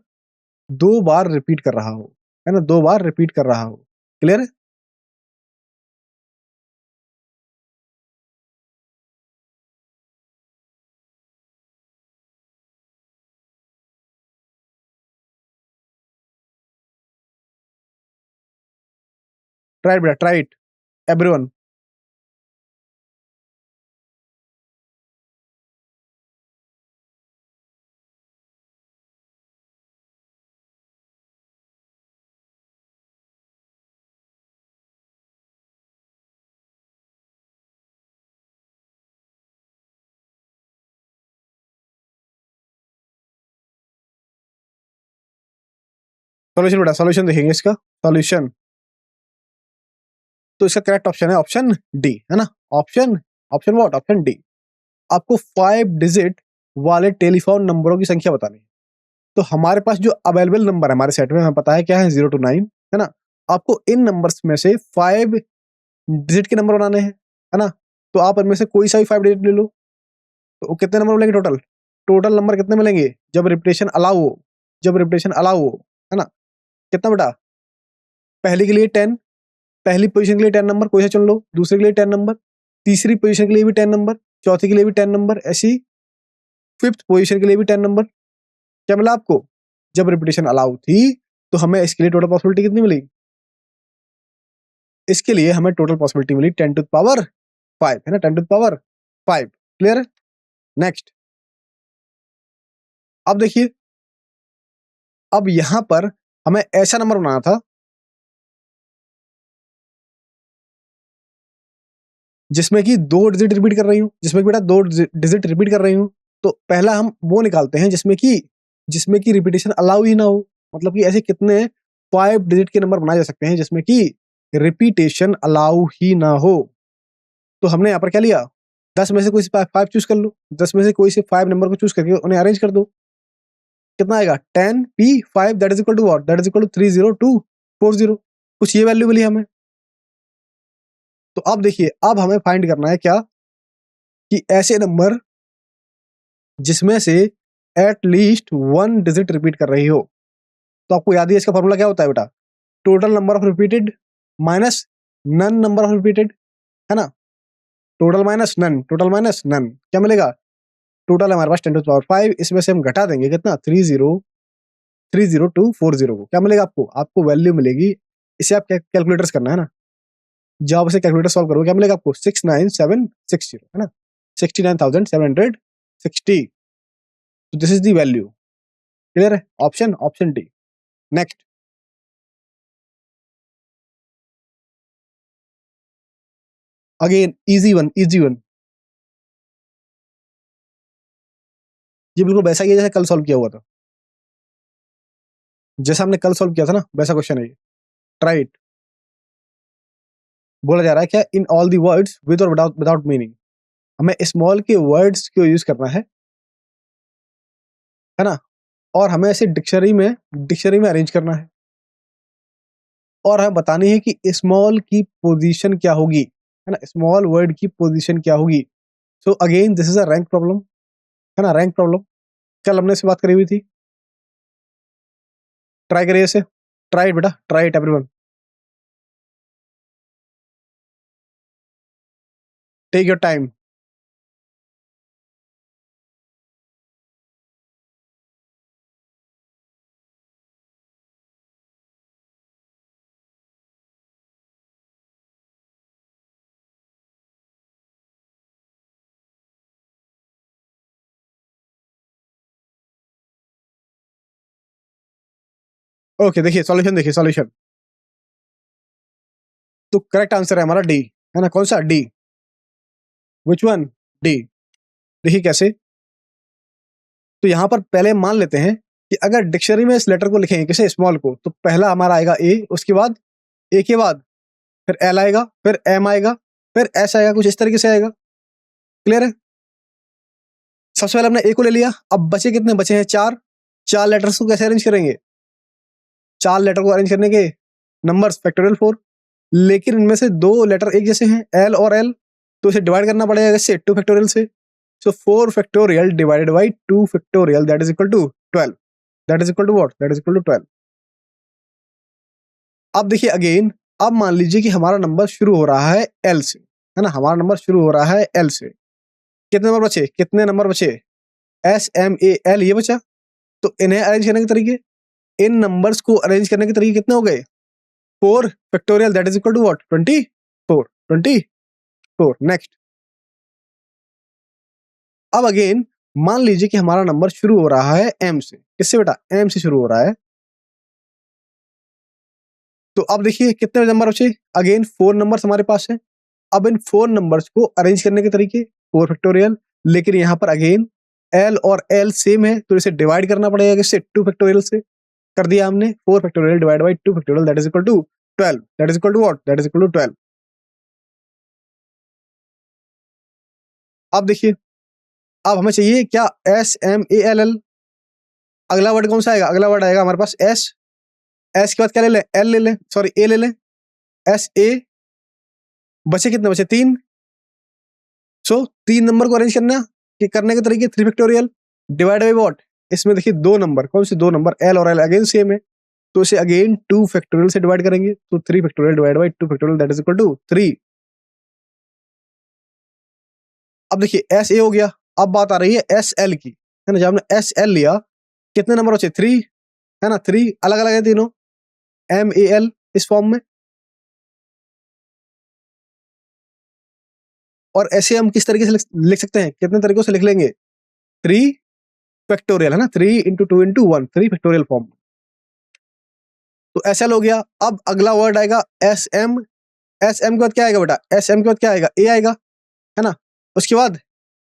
Speaker 1: 2 बार रिपीट कर रहा हो, है ना, 2 बार रिपीट कर रहा हो। क्लियर है? ट्राई बेटा, ट्राई इट एवरीवन। सॉल्यूशन बेटा, सॉल्यूशन देखेंगे इसका सॉल्यूशन। तो इसका करेक्ट ऑप्शन है ऑप्शन डी, है ना। Option option what? Option D. आपको 5 डिजिट वाले टेलीफोन नंबरों की संख्या बतानी है। तो हमारे पास जो अवेलेबल नंबर है हमारे सेट में, हमें पता है क्या है, 0 to 9, है ना। आपको इन नंबर्स में से 5 डिजिट के नंबर बनाने हैं, है ना। तो आप इनमें से कोई सा भी 5 डिजिट ले लो। तो कितने नंबर मिलेंगे टोटल? टोटल नंबर कितने मिलेंगे जब रिपीटेशन अलाउ हो? जब रिपीटेशन अलाउ हो, है ना। कितना बेटा? पहले के लिए 10, पहली पोजीशन के लिए 10 नंबर कोई सा चुन लो, दूसरे के लिए 10 नंबर, तीसरी पोजीशन के लिए भी 10 नंबर, चौथी के लिए भी 10 नंबर, ऐसी 5th पोजीशन के लिए भी 10 नंबर। क्या मिला आपको? जब रिपीटेशन अलाउ थी तो हमें इसके लिए टोटल पॉसिबिलिटी कितनी मिली? इसके लिए हमें टोटल पॉसिबिलिटी मिली 10 to the power 5, है ना, 10 to the power 5। Clear? Next. अब देखिए, अब यहां पर हमें ऐसा नंबर बनाना था जिसमें कि 2 डिजिट रिपीट कर रही हूं, जिसमें कि बेटा 2 डिजिट रिपीट कर रही हूं। तो पहला हम वो निकालते हैं जिसमें कि रिपीटेशन अलाउ ही ना हो। मतलब कि ऐसे कितने 5 डिजिट के नंबर बनाए जा सकते हैं जिसमें कि रिपीटेशन अलाउ ही ना हो। तो हमने यहाँ पर क्या लिया, 10 में से कोई 5 चूज कर लो, 10 में से कोई से 5 नंबर को चूज करके उन्हें अरेंज कर दो। कितना आएगा 10p5 that is equal to what, that is equal to 30240। कुछ ये वैल्यू मिली हमें। तो अब देखिए, अब हमें फाइंड करना है क्या, कि ऐसे नंबर जिसमें से एटलीस्ट 1 डिजिट रिपीट कर रही हो। तो आपको याद है इसका फॉर्मूला क्या होता है बेटा, total number of repeated minus none number of repeated, है ना। Total minus none, total minus none, क्या मिलेगा, टोटल हमारे पास 10⁻5, इसमें से हम घटा देंगे कितना 30240 को, क्या मिलेगा आपको, आपको वैल्यू मिलेगी। इसे आप कैलकुलेटर्स करना है ना, जब से कैलकुलेटर सॉल्व करोगे क्या मिलेगा आपको 69760, है ना, 69,760। तो this is the value. Clear है, option option D. Next, again easy one, easy one. ये बिल्कुल वैसा ही है जैसे कल सॉल्व किया हुआ था, जैसा हमने कल सॉल्व किया था ना वैसा क्वेश्चन है ये। Try it. बोला जा रहा है क्या, in all the words with और विदाउट विदाउट मीनिंग, हमें स्मॉल के वर्ड्स को यूज करना है ना, और हमें ऐसे डिक्शनरी में अरेंज करना है, और हमें बतानी है कि स्मॉल की पोजीशन क्या होगी, है ना, स्मॉल वर्ड की पोजीशन क्या होगी। So again this is a rank problem, है ना, रैंक प्रॉब्लम। कल हमने इससे बात करी हुई थी। ट्राई करिए इसे, ट्राई इट बेटा, try it everyone, take your time. Okay, देखिए सॉल्यूशन, देखिए सॉल्यूशन। तो करेक्ट आंसर है हमारा डी, है ना, कौन सा डी, विच वन, डी। देखिए कैसे, तो यहां पर पहले मान लेते हैं कि अगर डिक्शनरी में इस लेटर को लिखेंगे किसे, स्मॉल को, तो पहला हमारा आएगा ए, उसके बाद ए के बाद फिर एल आएगा, फिर एम आएगा, फिर एस आएगा, कुछ इस तरीके से आएगा। क्लियर है। सबसे पहले हमने ए को ले लिया, अब बचे कितने, बचे हैं 4। 4 लेटर्स को कैसे अरेंज करेंगे, 4 लेटर को अरेंज करने के नंबर्स फैक्टोरियल 4, लेकिन इनमें से 2 लेटर एक जैसे हैं, एल और एल, तो इसे डिवाइड करना पड़ेगा इससे 2 फैक्टोरियल से। So 4 factorial divided by 2 factorial that is equal to 12, that is equal to what, that is equal to 12। अब देखिए अगेन, अब मान लीजिए कि हमारा नंबर शुरू हो रहा है एल से, है ना, हमारा नंबर शुरू हो रहा है एल से। कितने नंबर बचे, कितने नंबर बचे, एस एम ए एल, ये बचा। तो इन्हें अरेंज करने के तरीके, इन नंबर्स को अरेंज करने के तरीके कितने हो गए, 4 factorial that is equal to what, 24। Next, अब अगेन मान लीजिए कि हमारा नंबर शुरू हो रहा है एम से, किससे बेटा, एम से शुरू हो रहा है। तो अब देखिए कितने नंबर बचे, अगेन 4 नंबर्स हमारे पास है। अब इन 4 नंबर्स को अरेंज करने के तरीके 4 फैक्टोरियल, लेकिन यहाँ पर अगेन एल और एल सेम है, तो इसे डिवाइड करना पड़ेगा किससे, 2 फैक्टोरियल से। कर दिया हमने, 4 factorial divide by 2 factorial that is equal to 12, that is equal to what, that is equal to 12। अब देखिए, अब हमें चाहिए क्या, S M A L L. अगला वर्ड कौन सा आएगा, अगला वर्ड आएगा हमारे पास एस, एस के बाद क्या ले लें, एल ले लें, सॉरी ए ले लें, एस ए। बचे कितने, बचे 3। सो 3 नंबर को अरेंज करना, कि करने के तरीके 3 फैक्टोरियल डिवाइड बाई व्हाट, इसमें देखिए 2 नंबर, कौन से 2 नंबर, एल और एल अगेन सेम है, तो इसे अगेन 2 फैक्टोरियल से डिवाइड करेंगे, तो 3 factorial divide by 2 factorial that is equal to 3। अब देखिए एस ए हो गया, अब बात आ रही है एस एल की, है ना, जब हमने एस एल लिया कितने नंबर बचे, 3, है ना, 3 अलग अलग है तीनों, एम ए एल इस फॉर्म में। और ऐसे हम किस तरीके से लिख सकते हैं, कितने तरीकों से लिख लेंगे, 3 फैक्टोरियल, है ना, 3 इंटू 2 इंटू 1, 3 फैक्टोरियल फॉर्म। तो एस एल हो गया। अब अगला वर्ड आएगा एस एम, एस एम के बाद क्या आएगा बेटा, एस एम के बाद क्या आएगा, ए आएगा, है ना, उसके बाद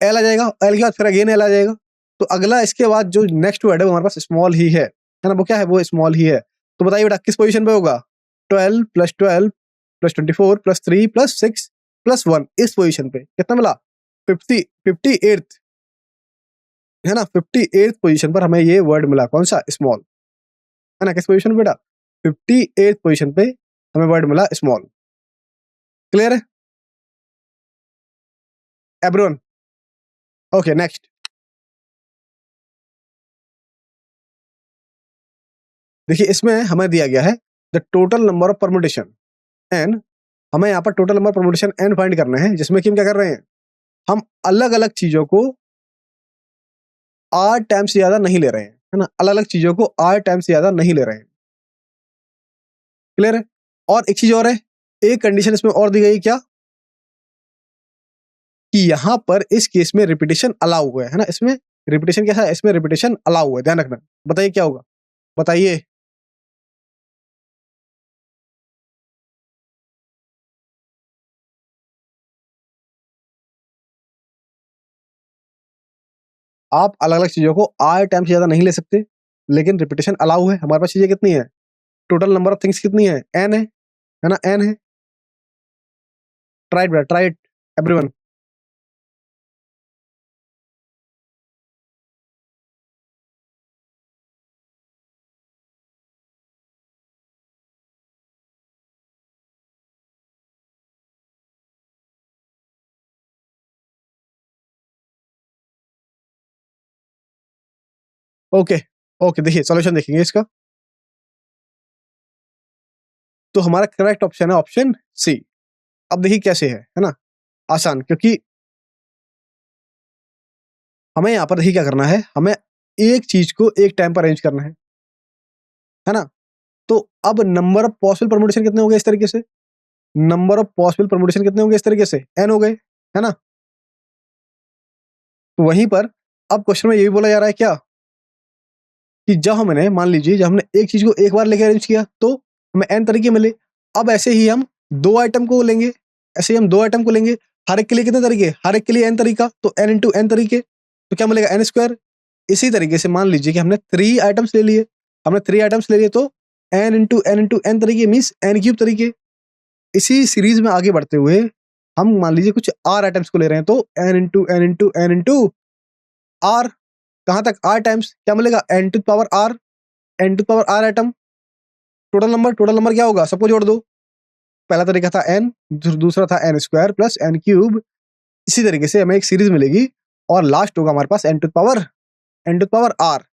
Speaker 1: एल आ जाएगा, एल के बाद फिर अगेन एल आ जाएगा। तो अगला इसके बाद जो नेक्स्ट वर्ड है वो हमारे पास स्मॉल ही है ना, वो क्या है, वो स्मॉल ही है। तो बताइए बेटा किस पोजीशन पे होगा? 12 plus 12 plus 24 plus 3 plus 6 plus 1, इस पोजीशन पे कितना मिला? 58th, है ना? 58th पोजीशन पर हमें ये वर्ड मिला, कौन सा? स्मॉल, है ना? किस पोजीशन पे बेटा? 58th पोजीशन पे हमें वर्ड मिला स्मॉल। क्लियर है एवरीवन? ओके, नेक्स्ट देखिए, इसमें हमें दिया गया है the total number of permutation n. हमें यहाँ पर total number permutation n find करना है, जिसमें कि हम क्या कर रहे हैं, हम अलग अलग चीजों को आर टाइम से ज्यादा नहीं ले रहे हैं, है ना? अलग अलग चीजों को आर टाइम से ज्यादा नहीं ले रहे हैं। क्लियर है? और एक चीज और है, एक कंडीशन इसमें और दी गई, क्या? कि यहां पर इस केस में रिपीटेशन अलाउ हुआ है ना? इसमें रिपीटेशन कैसा है? इसमें रिपीटेशन अलाउ हुआ है, ध्यान रखना। बताइए क्या होगा, बताइए। आप अलग अलग चीजों को आर टाइम से ज्यादा नहीं ले सकते, लेकिन रिपीटेशन अलाउ है। हमारे पास चीजें कितनी है? टोटल नंबर ऑफ थिंग्स कितनी है? एन है ना? एन है। Try it, try it everyone. Okay, okay, देखिए सॉल्यूशन देखेंगे इसका। तो हमारा करेक्ट ऑप्शन है ऑप्शन सी। अब देखिए कैसे है ना? आसान, क्योंकि हमें यहाँ पर देखिए क्या करना है, हमें एक चीज को एक टाइम पर अरेंज करना है ना? तो अब नंबर ऑफ पॉसिबल परमुटेशन कितने हो गए इस तरीके से? नंबर ऑफ पॉसिबल परमुटेशन कितने होंगे इस तरीके से? एन हो गए, है ना? तो वहीं पर अब क्वेश्चन में ये भी बोला जा रहा है क्या, कि जब हमने मान लीजिए जब हमने एक चीज को एक बार लेके अरेंज किया तो हमें एन तरीके मिले। अब ऐसे ही हम दो आइटम को लेंगे, ऐसे ही हम दो आइटम को लेंगे, हर एक के लिए कितने तरीके? हर एक के लिए एन तरीका, तो एन इंटू एन तरीके, तो क्या मिलेगा? N square. इसी तरीके से मान लीजिए कि हमने थ्री आइटम्स ले लिए, हमने थ्री आइटम्स ले लिए, तो एन इंटू एन तरीके मीन्स एन क्यूब तरीके। इसी सीरीज में आगे बढ़ते हुए हम मान लीजिए कुछ आर आइटम्स को ले रहे हैं, तो n into n into n into r, कहां तक? आर टाइम्स, क्या मिलेगा? N to power r, n to power r item. Total number क्या होगा? सबको जोड़ दो। पहला तरीका था एन, दूसरा था n square plus n cube. इसी तरीके से हमें एक सीरीज मिलेगी और लास्ट होगा हमारे पास एन टू पावर आर।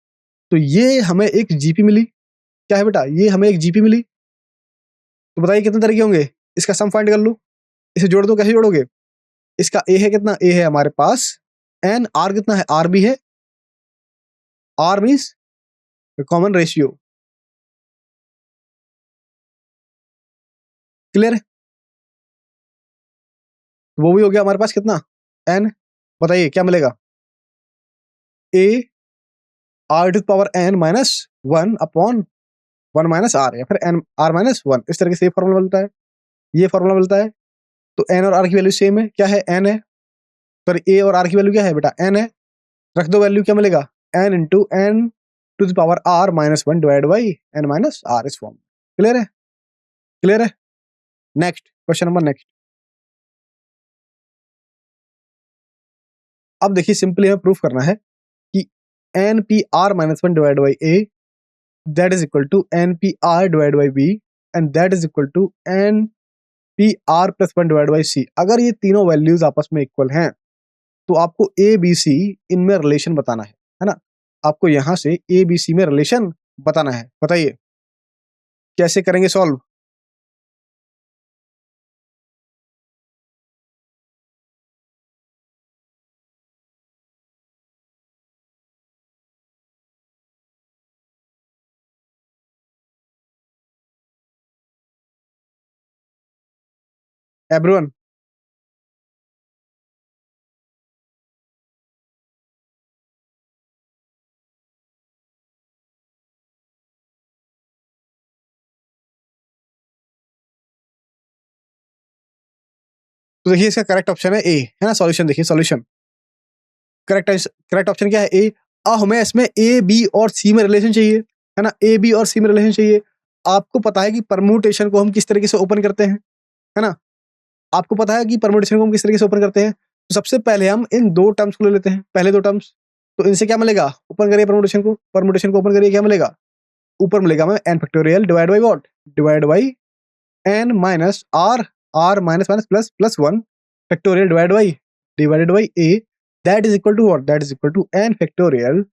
Speaker 1: तो ये हमें एक जीपी मिली। क्या है बेटा? ये हमें एक जीपी मिली। तो बताइए कितने तरीके होंगे? इसका सम फाइंड कर लो, इसे जोड़ दो। कैसे जोड़ोगे? इसका ए है कितना? ए है हमारे पास एन। आर कितना है? आर भी है। R means common ratio. Clear है? तो वो भी हो गया हमारे पास कितना? एन। बताइए क्या मिलेगा? A r to power n minus one upon one minus r, या फिर एन आर माइनस वन। इस तरीके से ये फॉर्मूला मिलता है, ये फॉर्मूला मिलता है। तो एन और आर की वैल्यू सेम है, क्या है? एन है। सॉरी, ए और आर की वैल्यू क्या है बेटा? एन है। रख दो वैल्यू, क्या मिलेगा? N into N to the power R minus one divide by N minus R, इस फॉर्म। क्लियर है? क्लियर है? Next question number next. अब देखिए सिंपली हमें प्रूफ करना है कि N P R minus one divide by A that is equal to N P R divide by B and that is equal to N P R plus one divide by C. अगर ये तीनों values आपस में equal हैं तो आपको A B C इनमें relation बताना है ना? आपको यहां से ए बी सी में रिलेशन बताना है। बताइए कैसे करेंगे सॉल्व? एवरीवन, तो देखिए इसका करेक्ट ऑप्शन है ए, है ना? सॉल्यूशन देखिए, सॉल्यूशन करेक्ट, करेक्ट ऑप्शन क्या है? ए। अब हमें इसमें ए बी और सी में रिलेशन चाहिए, है ना? ए बी और सी में रिलेशन चाहिए। आपको पता है कि परम्यूटेशन को हम किस तरीके से ओपन करते हैं, है ना? आपको पता है कि परम्यूटेशन को हम किस तरीके से ओपन करते हैं। तो सबसे पहले हम इन 2 टर्म्स को ले लेते हैं, पहले 2 टर्म्स। तो इनसे क्या मिलेगा? ओपन करिए परम्यूटेशन को ओपन करिए, क्या मिलेगा? ऊपर मिलेगा हमें n factorial divide by what? Divide by n minus r, r minus minus plus plus 1 factorial divided by a, that is equal to what? That is equal to n factorial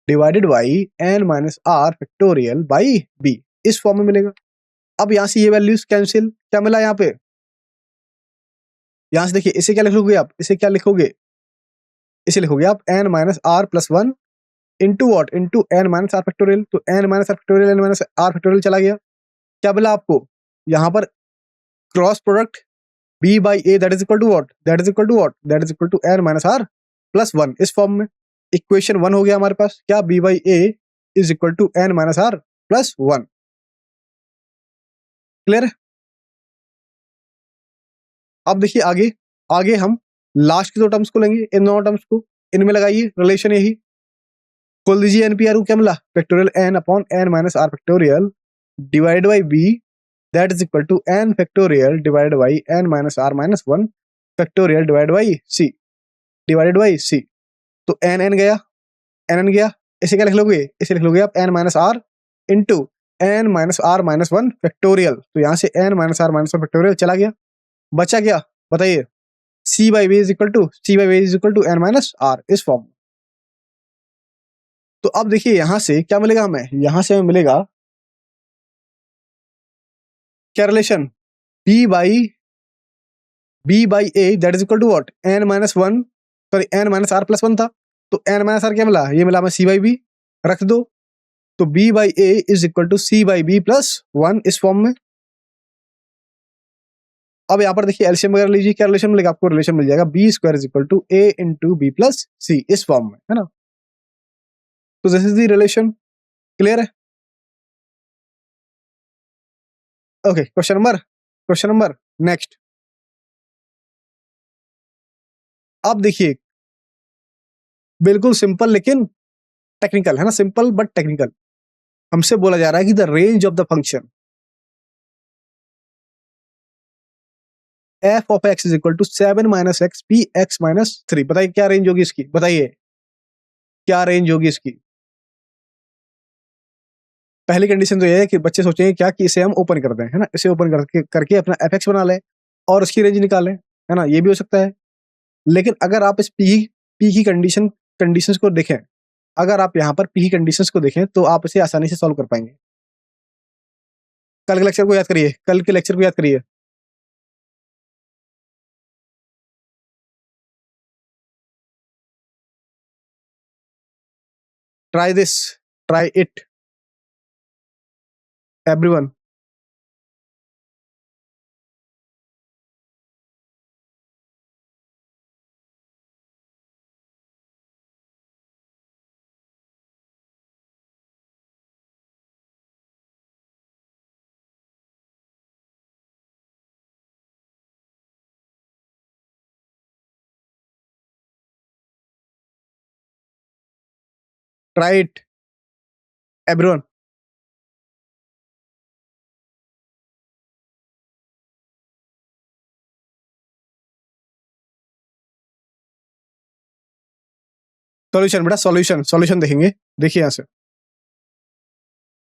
Speaker 1: divided by n minus r factorial by b। इस form में मिलेगा। अब यहाँ से ये values cancel, क्या मिला यहाँ पे? यहाँ से देखिए, इसे क्या लिखोगे आप? इसे क्या लिखोगे? इसे लिखोगे आप n minus r plus 1 into what? Into n minus r factorial. तो n minus r factorial, n minus r factorial चला गया। क्या मिला आपको? यहाँ पर cross product b by a that is equal to what? That is equal to what? That is equal to n minus r plus 1। इस form में equation 1 हो गया हमारे पास। क्या? b by a is equal to n minus r plus 1। Clear? अब देखिए आगे, आगे हम लास्ट के 2 टर्म्स को लेंगे, इन दोनों टर्म्स को इनमें लगाइए रिलेशन यही। खोल दीजिए एनपीआर को, क्या मिला? Factorial n upon n minus r factorial divide by b that is equal to n factorial divide by n minus r minus 1 factorial divide by c, divided by c। तो n गया, n गया। इसे क्या लिख लोगे? इसे लिख लोगे आप n minus r into n minus r minus 1 factorial. तो यहाँ से n minus r minus 1 factorial चला गया, बचा क्या? बताइए। c by v is equal to n minus r, इस फॉर्म। तो अब देखिए यहां से क्या मिलेगा हमें? यहां से हमें मिलेगा क्या relation? b by a that is equal to what? n minus 1, sorry n minus r plus 1 था। तो n माइनस r क्या मिला? ये मिला हमें c बाई b, रख दो। तो b by a is equal to c by b plus 1, इस फॉर्म में। अब यहाँ पर देखिए एलसीएम वगैरह लीजिए, क्या रिलेशन मिलेगा आपको? रिलेशन मिल जाएगा B square is equal to a into B plus C, इस फॉर्म में, है ना? तो this is the relation. Clear है? Okay, question number next. अब देखिए बिल्कुल सिंपल लेकिन टेक्निकल, है ना? Simple but technical. हमसे बोला जा रहा है कि the range of the function f of x is equal to 7 minus x P x minus 3। बताइए क्या रेंज होगी इसकी? बताइए क्या रेंज होगी इसकी? पहली कंडीशन तो ये है कि बच्चे सोचेंगे क्या कि इसे हम ओपन कर दें, है ना? इसे ओपन करके अपना fx बना लें और उसकी रेंज निकालें, है ना? ये भी हो सकता है। लेकिन अगर आप इस पी की कंडीशंस को देखें, अगर आप यहाँ पर पी की कंडीशंस को देखें तो आप इसे आसानी से सॉल्व कर पाएंगे। कल के लेक्चर को याद करिए, कल के लेक्चर को याद करिए। Try this, try it everyone. Try it everyone. Solution बेटा, सॉल्यूशन देखेंगे। देखिए यहां से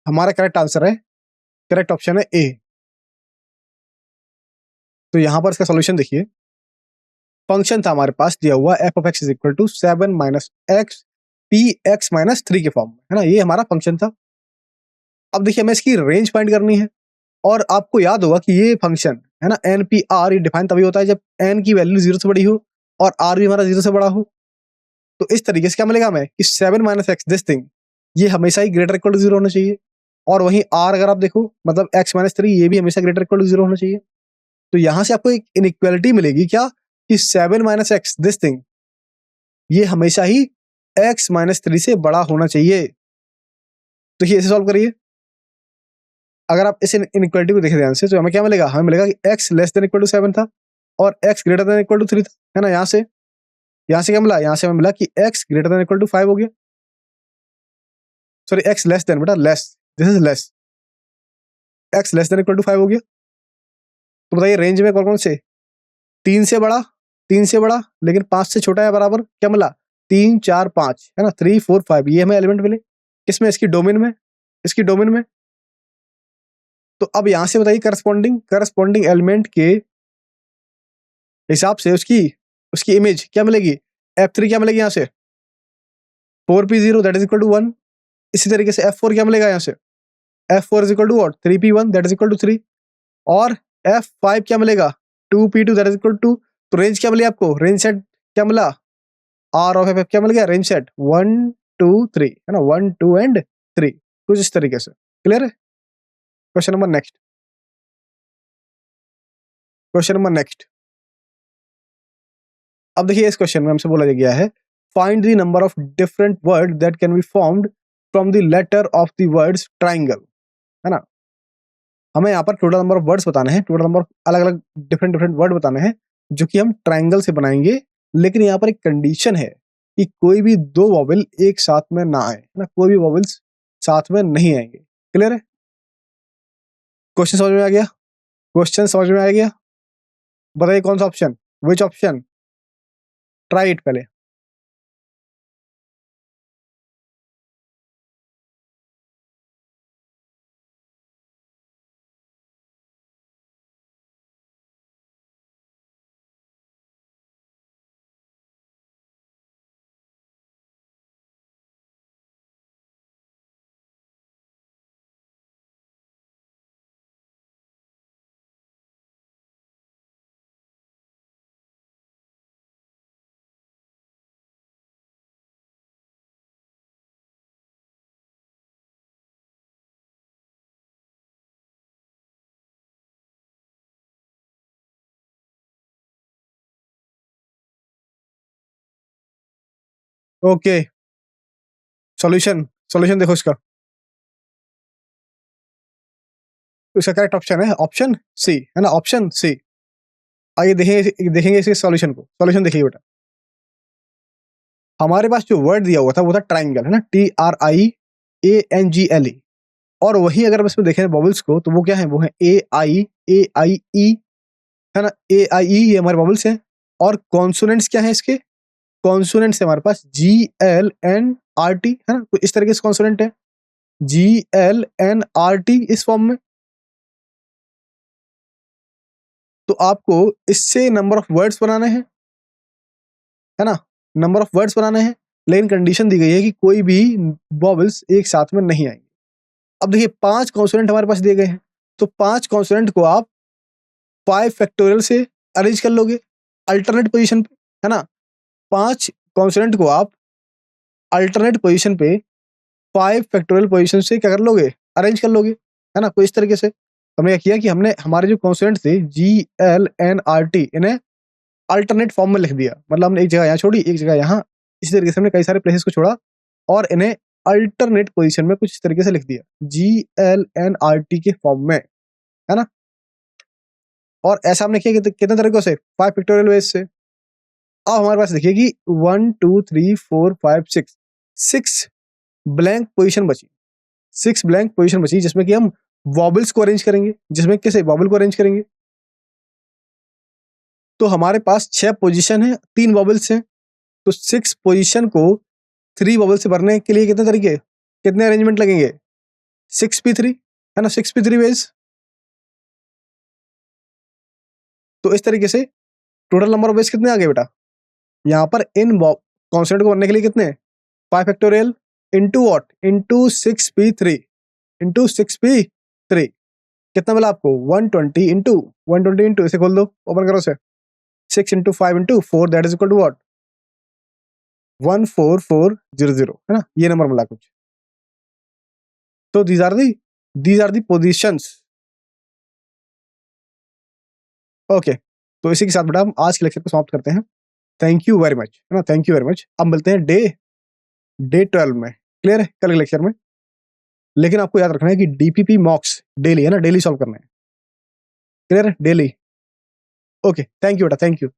Speaker 1: हमारा करेक्ट आंसर है, करेक्ट ऑप्शन है ए। तो यहां पर इसका सॉल्यूशन देखिए। फंक्शन था हमारे पास दिया हुआ F of x is equal to 7 minus x P x minus 3 के फॉर्म में, है ना? ये हमारा फंक्शन था। अब देखिए हमें इसकी रेंज फाइंड करनी है और आपको याद होगा कि ये फंक्शन है ना, एन पी आर, ये डिफाइन तभी होता है जब एन की वैल्यू 0 से बड़ी हो और आर भी हमारा 0 से बड़ा हो। तो इस तरीके से क्या मिलेगा हमें कि 7 माइनस एक्स दिस थिंग, ये हमेशा ही ग्रेटर इक्वल टू 0 होना चाहिए। और वहीं आर अगर आप देखो मतलब एक्स माइनस 3, ये भी हमेशा ग्रेटर इक्वल टू 0 होना चाहिए। तो यहां से आपको एक इनइक्वालिटी मिलेगी क्या कि 7 माइनस एक्स दिस थिंग, ये हमेशा ही एक्स माइनस 3 से बड़ा होना चाहिए। तो ये इसे सॉल्व करिए। अगर आप इस इनइक्वालिटी को देखें ध्यान से तो हमें क्या मिलेगा? हमें मिलेगा कि x less than equal to 7 था और x greater than equal to 3 था, है ना? यहाँ से क्या मिला? यहाँ से हमें मिला कि x greater than equal to 5 हो गया। सॉरी, एक्स लेस देन, बेटा less, this is less. x less than equal to 5 हो गया। तो बताइए रेंज में कौन कौन से, 3 से बड़ा, 3 से बड़ा लेकिन 5 से छोटा है बराबर, क्या मिला 3 4 5 है ना, 3 4 5, ये हमें एलिमेंट मिले किसमें, इसकी डोमेन में, इसकी डोमेन में। तो अब यहां से बताइए करस्पॉन्डिंग एलिमेंट के हिसाब से उसकी उसकी इमेज क्या मिलेगी, F3 क्या मिलेगी यहाँ से 4p0 that is equal to 1। इसी तरीके से F4 क्या मिलेगा यहाँ से, F4 is equal to what 3p1 that is equal to 3। और F5 क्या मिलेगा 2p2 that is equal to 2। तो रेंज क्या मिली आपको, रेंज सेट क्या मिला, R ऑफ F क्या मिल गया, रेंज सेट 1 2 3 है ना, 1 2 एंड 3, कुछ इस तरीके से। क्लियर है। Question number next, question number next. अब देखिए इस क्वेश्चन में हमसे बोला गया है find the number of different word that can be formed from the letter of the words triangle, है ना। हमें यहाँ पर टोटल नंबर ऑफ वर्ड्स बताने हैं, टोटल नंबर अलग अलग डिफरेंट वर्ड बताने हैं जो कि हम ट्राइंगल से बनाएंगे। लेकिन यहाँ पर एक कंडीशन है कि कोई भी दो वॉवेल एक साथ में ना आए, है ना, कोई भी वॉवेल्स साथ में नहीं आएंगे। क्लियर है। क्वेश्चन समझ में आ गया, क्वेश्चन समझ में आ गया। बताइए कौन सा option, which option, try it पहले। ओके, सॉल्यूशन, सॉल्यूशन देखो इसका, इसका करेक्ट ऑप्शन है ऑप्शन सी, है ना, ऑप्शन सी। आइए देखेंगे इसके सॉल्यूशन को। सॉल्यूशन देखिए बेटा, हमारे पास जो वर्ड दिया हुआ था वो था ट्राइंगल, है ना, TRIANGLE। और वही अगर हम इसमें देखें वॉवल्स को तो वो क्या है, वो है AIE, है ना, AIE ये हमारे वॉवल्स हैं। और कॉन्सोनेंट्स क्या है इसके, कॉन्सोनेंट्स है हमारे पास GLNRT, है ना। तो इस तरीके से कॉन्सोनेंट है GLNRT इस फॉर्म में। तो आपको इससे नंबर ऑफ वर्ड्स बनाने हैं, है ना, नंबर ऑफ वर्ड्स बनाने हैं। लेकिन कंडीशन दी गई है कि कोई भी वॉवल्स एक साथ में नहीं आएंगे। अब देखिए 5 कॉन्सोनेंट हमारे पास दिए गए हैं, तो 5 कॉन्सोनेंट को आप 5 फैक्टोरियल से अरेंज कर लोगे अल्टरनेट पोजीशन पे, है ना। 5 कॉन्सोनेंट को आप अल्टरनेट पोजीशन पे 5 फैक्टोरियल पोजीशन से क्या कर लोगे, अरेंज कर लोगे, है ना। तो इस तरीके से हमने क्या किया कि हमने हमारे जो कॉन्सोनेंट थे GLNRT इन्हें अल्टरनेट फॉर्म में लिख दिया। मतलब हमने एक जगह यहाँ छोड़ी, एक जगह यहाँ, इसी तरीके से हमने कई सारे प्लेसेस को छोड़ा और इन्हें अल्टरनेट पोजीशन में कुछ इस तरीके से लिख दिया GLNRT के फॉर्म में, है ना। और ऐसा हमने किया कितने तरीकों से, 5 पिक्टोरियल वेज से। अब हमारे पास देखिए कि 1 2 3 4 5 6 ब्लैंक पोजीशन बची, 6 ब्लैंक पोजीशन बची जिसमें कि हम वॉबल्स को अरेंज करेंगे, जिसमें कैसे वॉबल को अरेंज करेंगे। तो हमारे पास 6 पोजीशन है, 3 वॉबल्स हैं, तो 6 पोजीशन को 3 वॉबल से भरने के लिए कितने तरीके, कितने अरेंजमेंट लगेंगे, 6p3, है ना, 6p3 वेज। तो इस तरीके से टोटल नंबर ऑफ वेज कितने आ गए बेटा, यहाँ पर इन कॉन्स्टेंट को भरने के लिए कितने, 5 factorial into what, into 6p3, into 6p3 कितना मिला आपको 120 इंटू 120 इंटू, इसे खोल दो, ओपन करो इसे, 6 into 5 into 4 that is equal to what 14400, है ना, ये नंबर मिला कुछ। तो these are the positions. Okay, तो इसी के साथ बेटा हम आज के लेक्चर को समाप्त करते हैं। थैंक यू वेरी मच, है ना, थैंक यू वेरी मच। अब मिलते हैं डे 12 में। क्लियर है, कल के लेक्चर में। लेकिन आपको याद रखना है कि DPP मॉक्स डेली, है ना, डेली सॉल्व करना है। क्लियर है, डेली। ओके, थैंक यू बेटा, थैंक यू।